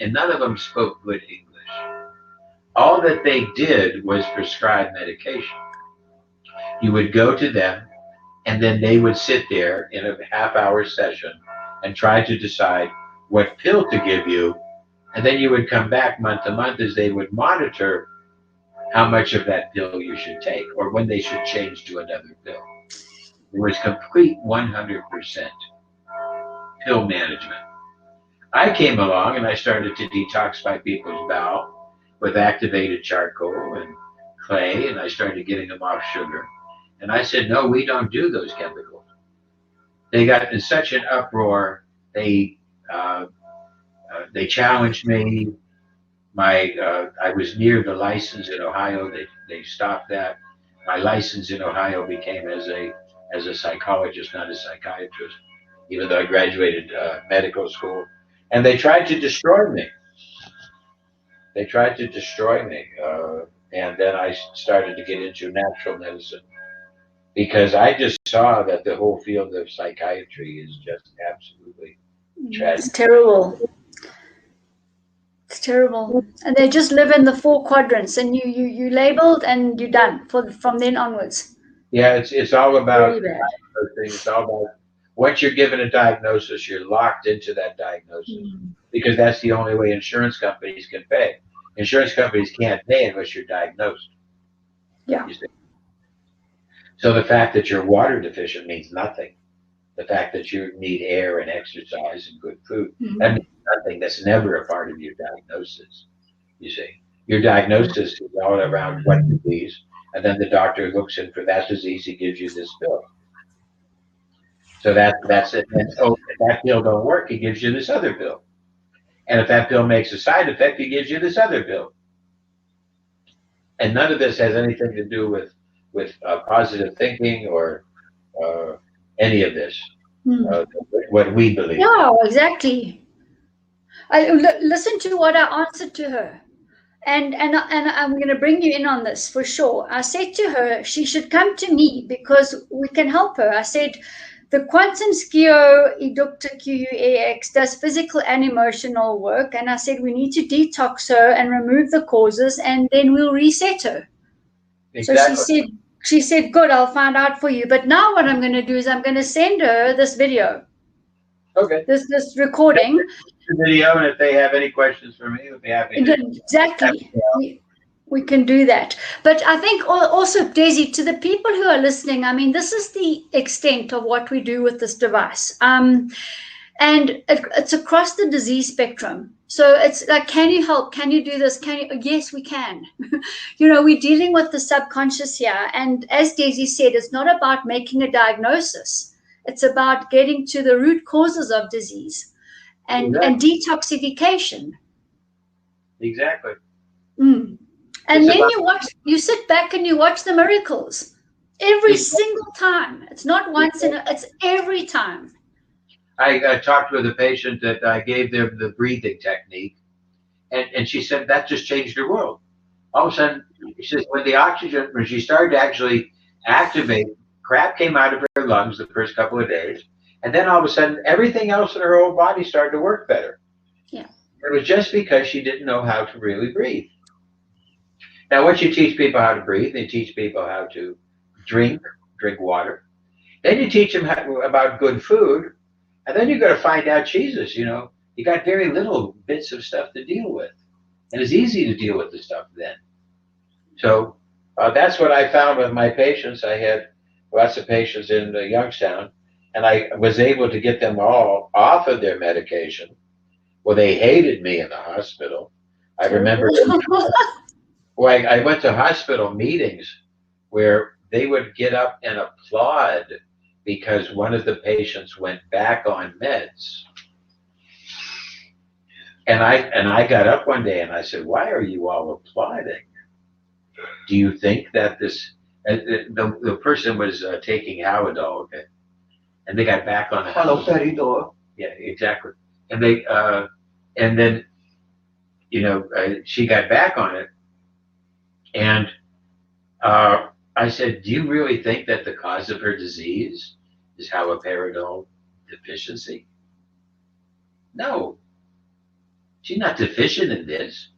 And none of them spoke good English. All that they did was prescribe medication. You would go to them, and then they would sit there in a half-hour session and try to decide what pill to give you, and then you would come back month to month as they would monitor how much of that pill you should take, or when they should change to another pill. It was complete 100% pill management. I came along and I started to detoxify people's bowel with activated charcoal and clay, and I started getting them off sugar. And I said, no, we don't do those chemicals. They got in such an uproar. They challenged me. I was near the license in Ohio. They stopped that. My license in Ohio became as a psychologist, not a psychiatrist, even though I graduated medical school. And they tried to destroy me. They tried to destroy me. And then I started to get into natural medicine, because I just saw that the whole field of psychiatry is just absolutely tragic. It's terrible. It's terrible. And they just live in the 4 quadrants, and you labeled and you're done from then onwards. Yeah, it's all about Very bad. it's all about once you're given a diagnosis, you're locked into that diagnosis, because that's the only way insurance companies can pay. Insurance companies can't pay unless you're diagnosed. Yeah. So the fact that you're water deficient means nothing. The fact that you need air and exercise and good food, that means nothing. That's never a part of your diagnosis, you see. Your diagnosis is all around what disease, and then the doctor looks in for that disease, he gives you this pill. So that's it. And if that pill don't work, he gives you this other pill. And if that pill makes a side effect, he gives you this other pill. And none of this has anything to do with positive thinking or any of this, what we believe. No, exactly. Listen to what I answered to her. And I'm going to bring you in on this for sure. I said to her, she should come to me because we can help her. I said, the quantum skio eductor QUAX does physical and emotional work. And I said, we need to detox her and remove the causes, and then we'll reset her. Exactly. So she said, good, I'll find out for you. But now what I'm going to do is I'm going to send her this video. Okay. This recording. The video, and if they have any questions for me, we'll be happy to. Exactly. We can do that. But I think also, Daisy, to the people who are listening, I mean, this is the extent of what we do with this device. And it's across the disease spectrum. So it's like, can you help? Can you do this? Yes, we can. We're dealing with the subconscious here. And as Daisy said, it's not about making a diagnosis. It's about getting to the root causes of disease and detoxification. Exactly. And then you sit back and you watch the miracles every single time. It's not once, it's every time. I talked with a patient that I gave them the breathing technique, and she said that just changed her world. All of a sudden, she says, when she started to actually activate, crap came out of her lungs the first couple of days, and then all of a sudden, everything else in her whole body started to work better. Yeah. It was just because she didn't know how to really breathe. Now, once you teach people how to breathe, you teach people how to drink water. Then you teach them about good food. And then you got to find out, Jesus, you got very little bits of stuff to deal with. And it's easy to deal with the stuff then. So that's what I found with my patients. I had lots of patients in Youngstown, and I was able to get them all off of their medication. Well, they hated me in the hospital. I remember, well, I went to hospital meetings where they would get up and applaud because one of the patients went back on meds. And I got up one day and I said, "Why are you all applauding? Do you think that this," the person was taking Halidol, okay? And they got back on Halidol. Yeah, exactly. And they, and then, you know, she got back on it. And I said, "Do you really think that the cause of her disease is haloperidol deficiency?" No. She's not deficient in this.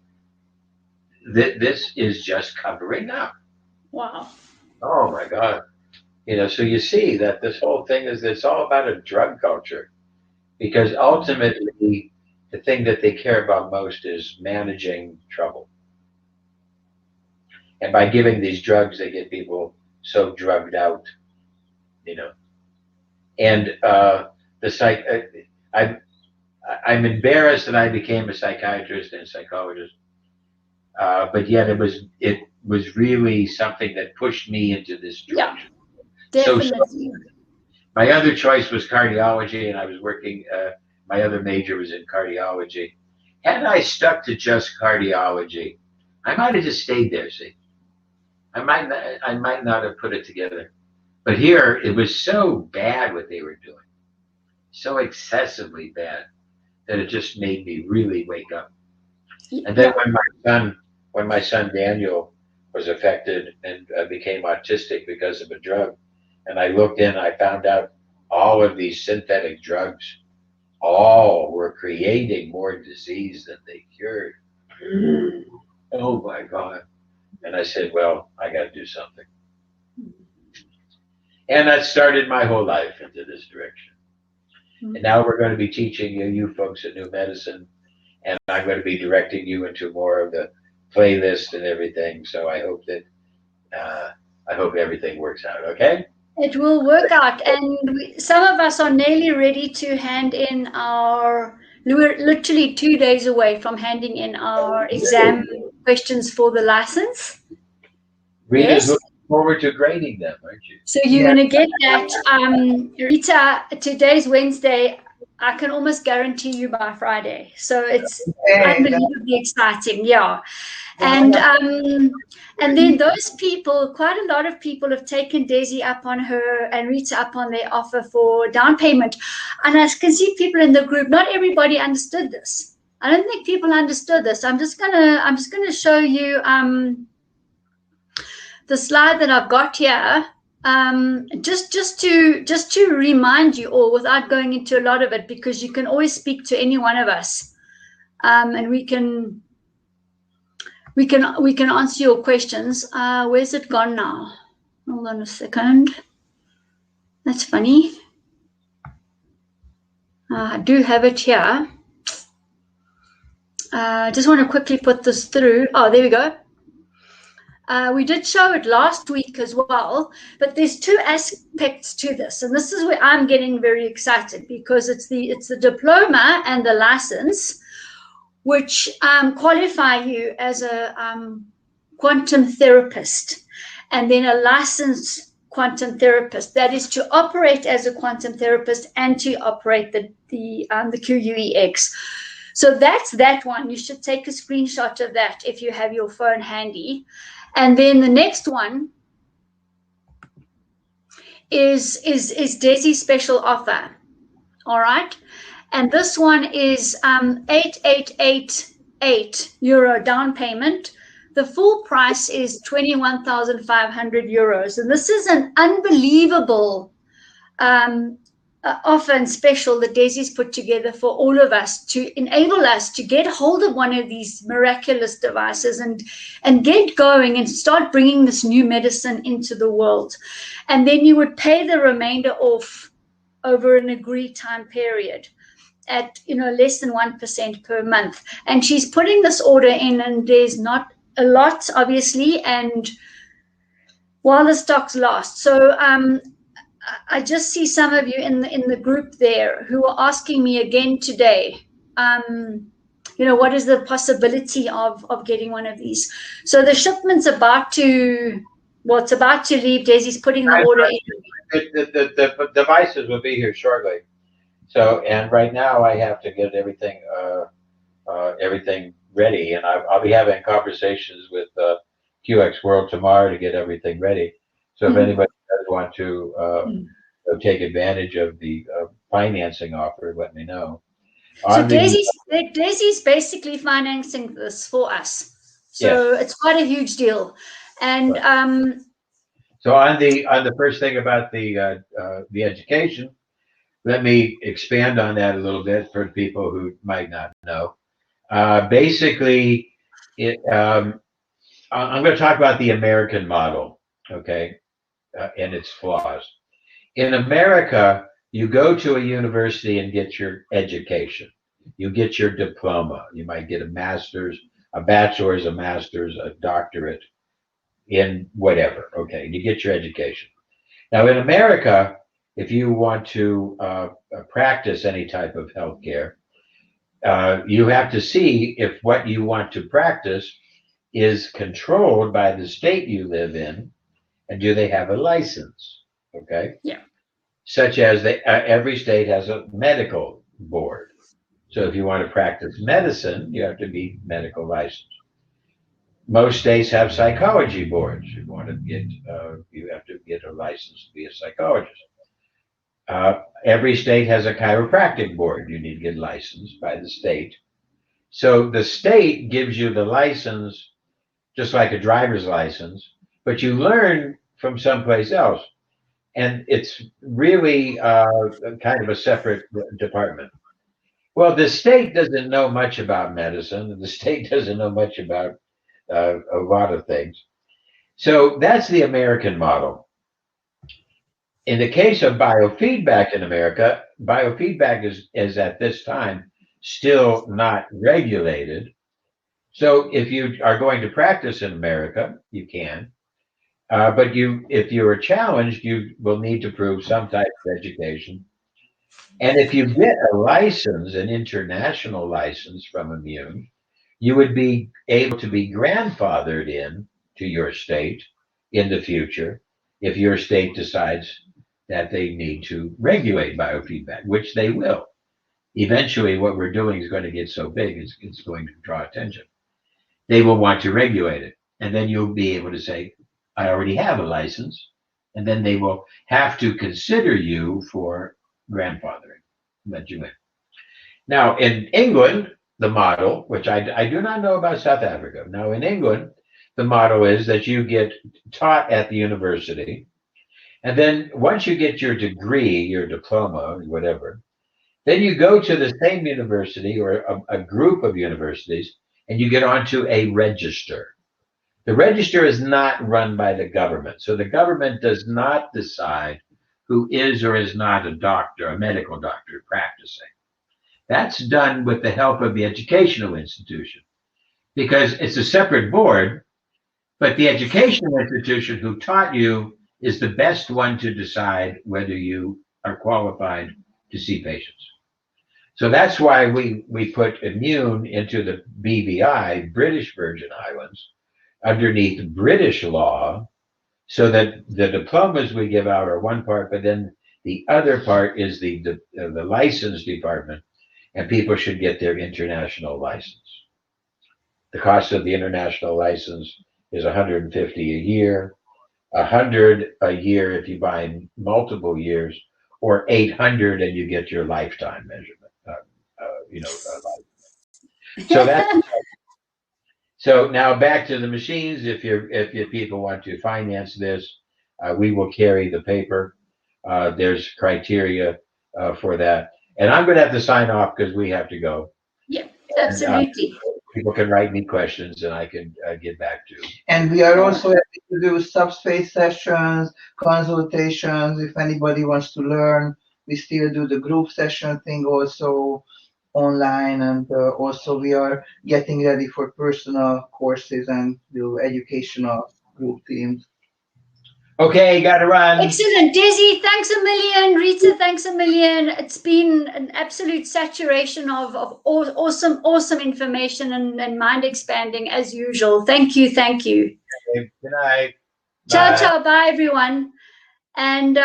This is just covering up. Wow. Oh my God. You know, so you see that this whole thing is, it's all about a drug culture, because ultimately the thing that they care about most is managing trouble. And by giving these drugs, they get people so drugged out, you know. And I'm embarrassed that I became a psychiatrist and psychologist, but yet it was really something that pushed me into this direction. Yeah, definitely. So my other choice was cardiology, and I was working. My other major was in cardiology. Had I stuck to just cardiology, I might have just stayed there. See, I might not have put it together. But here, it was so bad what they were doing, so excessively bad, that it just made me really wake up. And then when my son Daniel was affected and became autistic because of a drug, and I looked in, I found out all of these synthetic drugs all were creating more disease than they cured. Oh my God. And I said, well, I got to do something. And that started my whole life into this direction. And now we're going to be teaching you folks a new medicine, and I'm going to be directing you into more of the playlist and everything. So I hope that I hope everything works out. Okay. It will work out, and some of us are nearly ready to hand in our. We're literally 2 days away from handing in our exam questions for the license. Readers looking forward to grading them, aren't you? So you're going to get that. Rita, today's Wednesday. I can almost guarantee you by Friday. So it's unbelievably exciting. Yeah. And then those people, quite a lot of people have taken Desi up on her and Rita up on their offer for down payment. And I can see people in the group, not everybody understood this. I don't think people understood this. I'm just gonna show you the slide that I've got here. Just to remind you all, without going into a lot of it, because you can always speak to any one of us, and we can answer your questions. Where's it gone now? Hold on a second. That's funny. I do have it here. I just want to quickly put this through. Oh, there we go. We did show it last week as well, but there's two aspects to this, and this is where I'm getting very excited, because it's the diploma and the license, which qualify you as a quantum therapist, and then a licensed quantum therapist, that is to operate as a quantum therapist and to operate the QUEX. So that's that one. You should take a screenshot of that if you have your phone handy. And then the next one is Desi's special offer. All right. And this one is 8,888 euro down payment. The full price is 21,500 euros. And this is an unbelievable offer and special that Desi's put together for all of us to enable us to get hold of one of these miraculous devices and get going and start bringing this new medicine into the world. And then you would pay the remainder off over an agreed time period at less than 1% per month. And she's putting this order in, and there's not a lot, obviously, and while the stocks last. So I just see some of you in the group there who are asking me again today what is the possibility of getting one of these? So the shipment's about to leave. Daisy's putting the order in. The devices will be here shortly. So, and right now I have to get everything ready, and I'll be having conversations with QX World tomorrow to get everything ready. So if anybody does want to take advantage of the financing offer, let me know. So Daisy's basically financing this for us. So it's quite a huge deal. And so on the first thing about the education, let me expand on that a little bit for people who might not know. Basically, I'm going to talk about the American model, okay, and its flaws. In America, you go to a university and get your education. You get your diploma. You might get a master's, a bachelor's, a master's, a doctorate in whatever, okay, you get your education. Now, in America, if you want to practice any type of healthcare, you have to see if what you want to practice is controlled by the state you live in, and do they have a license? Okay. Yeah. Such as every state has a medical board. So if you want to practice medicine, you have to be medical licensed. Most states have psychology boards. You want to get, you have to get a license to be a psychologist. Every state has a chiropractic board. You need to get licensed by the state. So the state gives you the license, just like a driver's license, but you learn from someplace else. And it's really kind of a separate department. Well, the state doesn't know much about medicine, and the state doesn't know much about a lot of things. So that's the American model. In the case of biofeedback in America, biofeedback is at this time still not regulated. So if you are going to practice in America, you can. But if you are challenged, you will need to prove some type of education. And if you get a license, an international license from IMUNE, you would be able to be grandfathered in to your state in the future if your state decides that they need to regulate biofeedback, which they will. Eventually, what we're doing is going to get so big, it's going to draw attention. They will want to regulate it. And then you'll be able to say, I already have a license. And then they will have to consider you for grandfathering, let you in. Now, in England, the model, which I do not know about South Africa. Now, in England, the model is that you get taught at the university. And then once you get your degree, your diploma, whatever, then you go to the same university or a group of universities, and you get onto a register. The register is not run by the government. So the government does not decide who is or is not a doctor, a medical doctor practicing. That's done with the help of the educational institution, because it's a separate board, but the educational institution who taught you is the best one to decide whether you are qualified to see patients. So that's why we put IMUNE into the BVI, British Virgin Islands, underneath British law, so that the diplomas we give out are one part, but then the other part is the license department, and people should get their international license. The cost of the international license is $150 a year, $100 a year if you buy multiple years, or $800 and you get your lifetime measurement. So that's so now back to the machines. If people want to finance this, we will carry the paper. There's criteria for that, and I'm going to have to sign off because we have to go. Yeah, absolutely. People can write me questions and I can get back to. And we are also happy to do subspace sessions, consultations. If anybody wants to learn, we still do the group session thing also online, and also we are getting ready for personal courses and do educational group teams. Okay, got to run. Excellent. Desi, thanks a million. Rita, thanks a million. It's been an absolute saturation of awesome information and mind expanding as usual. Thank you. Thank you. Okay, good night. Ciao, Bye. ciao. Bye, everyone. And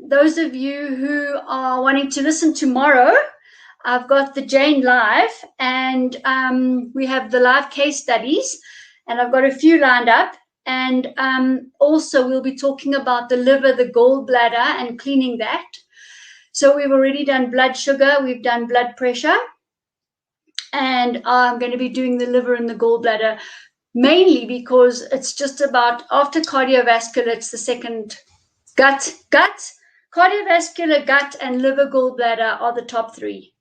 those of you who are wanting to listen tomorrow, I've got the Jane Live, and we have the live case studies, and I've got a few lined up. And also we'll be talking about the liver, the gallbladder, and cleaning that. So we've already done blood sugar, we've done blood pressure, and I'm going to be doing the liver and the gallbladder, mainly because it's just about, after cardiovascular, it's the second. Gut, cardiovascular, gut, and liver, gallbladder are the top three,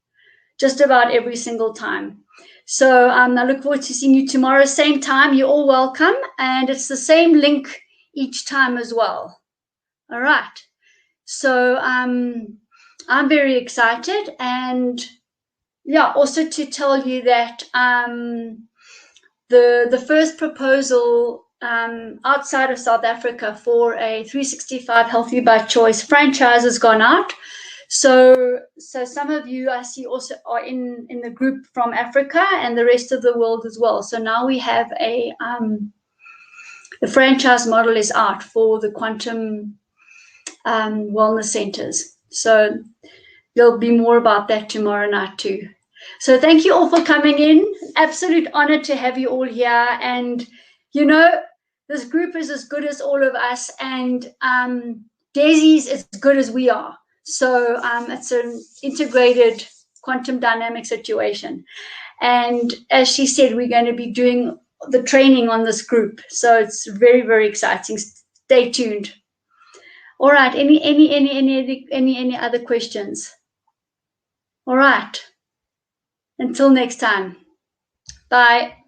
just about every single time. So I look forward to seeing you tomorrow, same time. You're all welcome, and it's the same link each time as well. All right. So I'm very excited, and yeah, also to tell you that the first proposal outside of South Africa for a 365 Healthy by Choice franchise has gone out. So some of you I see also are in the group from Africa and the rest of the world as well. So now we have the franchise model is out for the quantum wellness centers. So there'll be more about that tomorrow night too. So thank you all for coming in. Absolute honor to have you all here. And you know, this group is as good as all of us, and Desi's as good as we are. So it's an integrated quantum dynamic situation. And as she said, we're going to be doing the training on this group. So it's very, very exciting. Stay tuned. All right. Any other questions? All right. Until next time. Bye.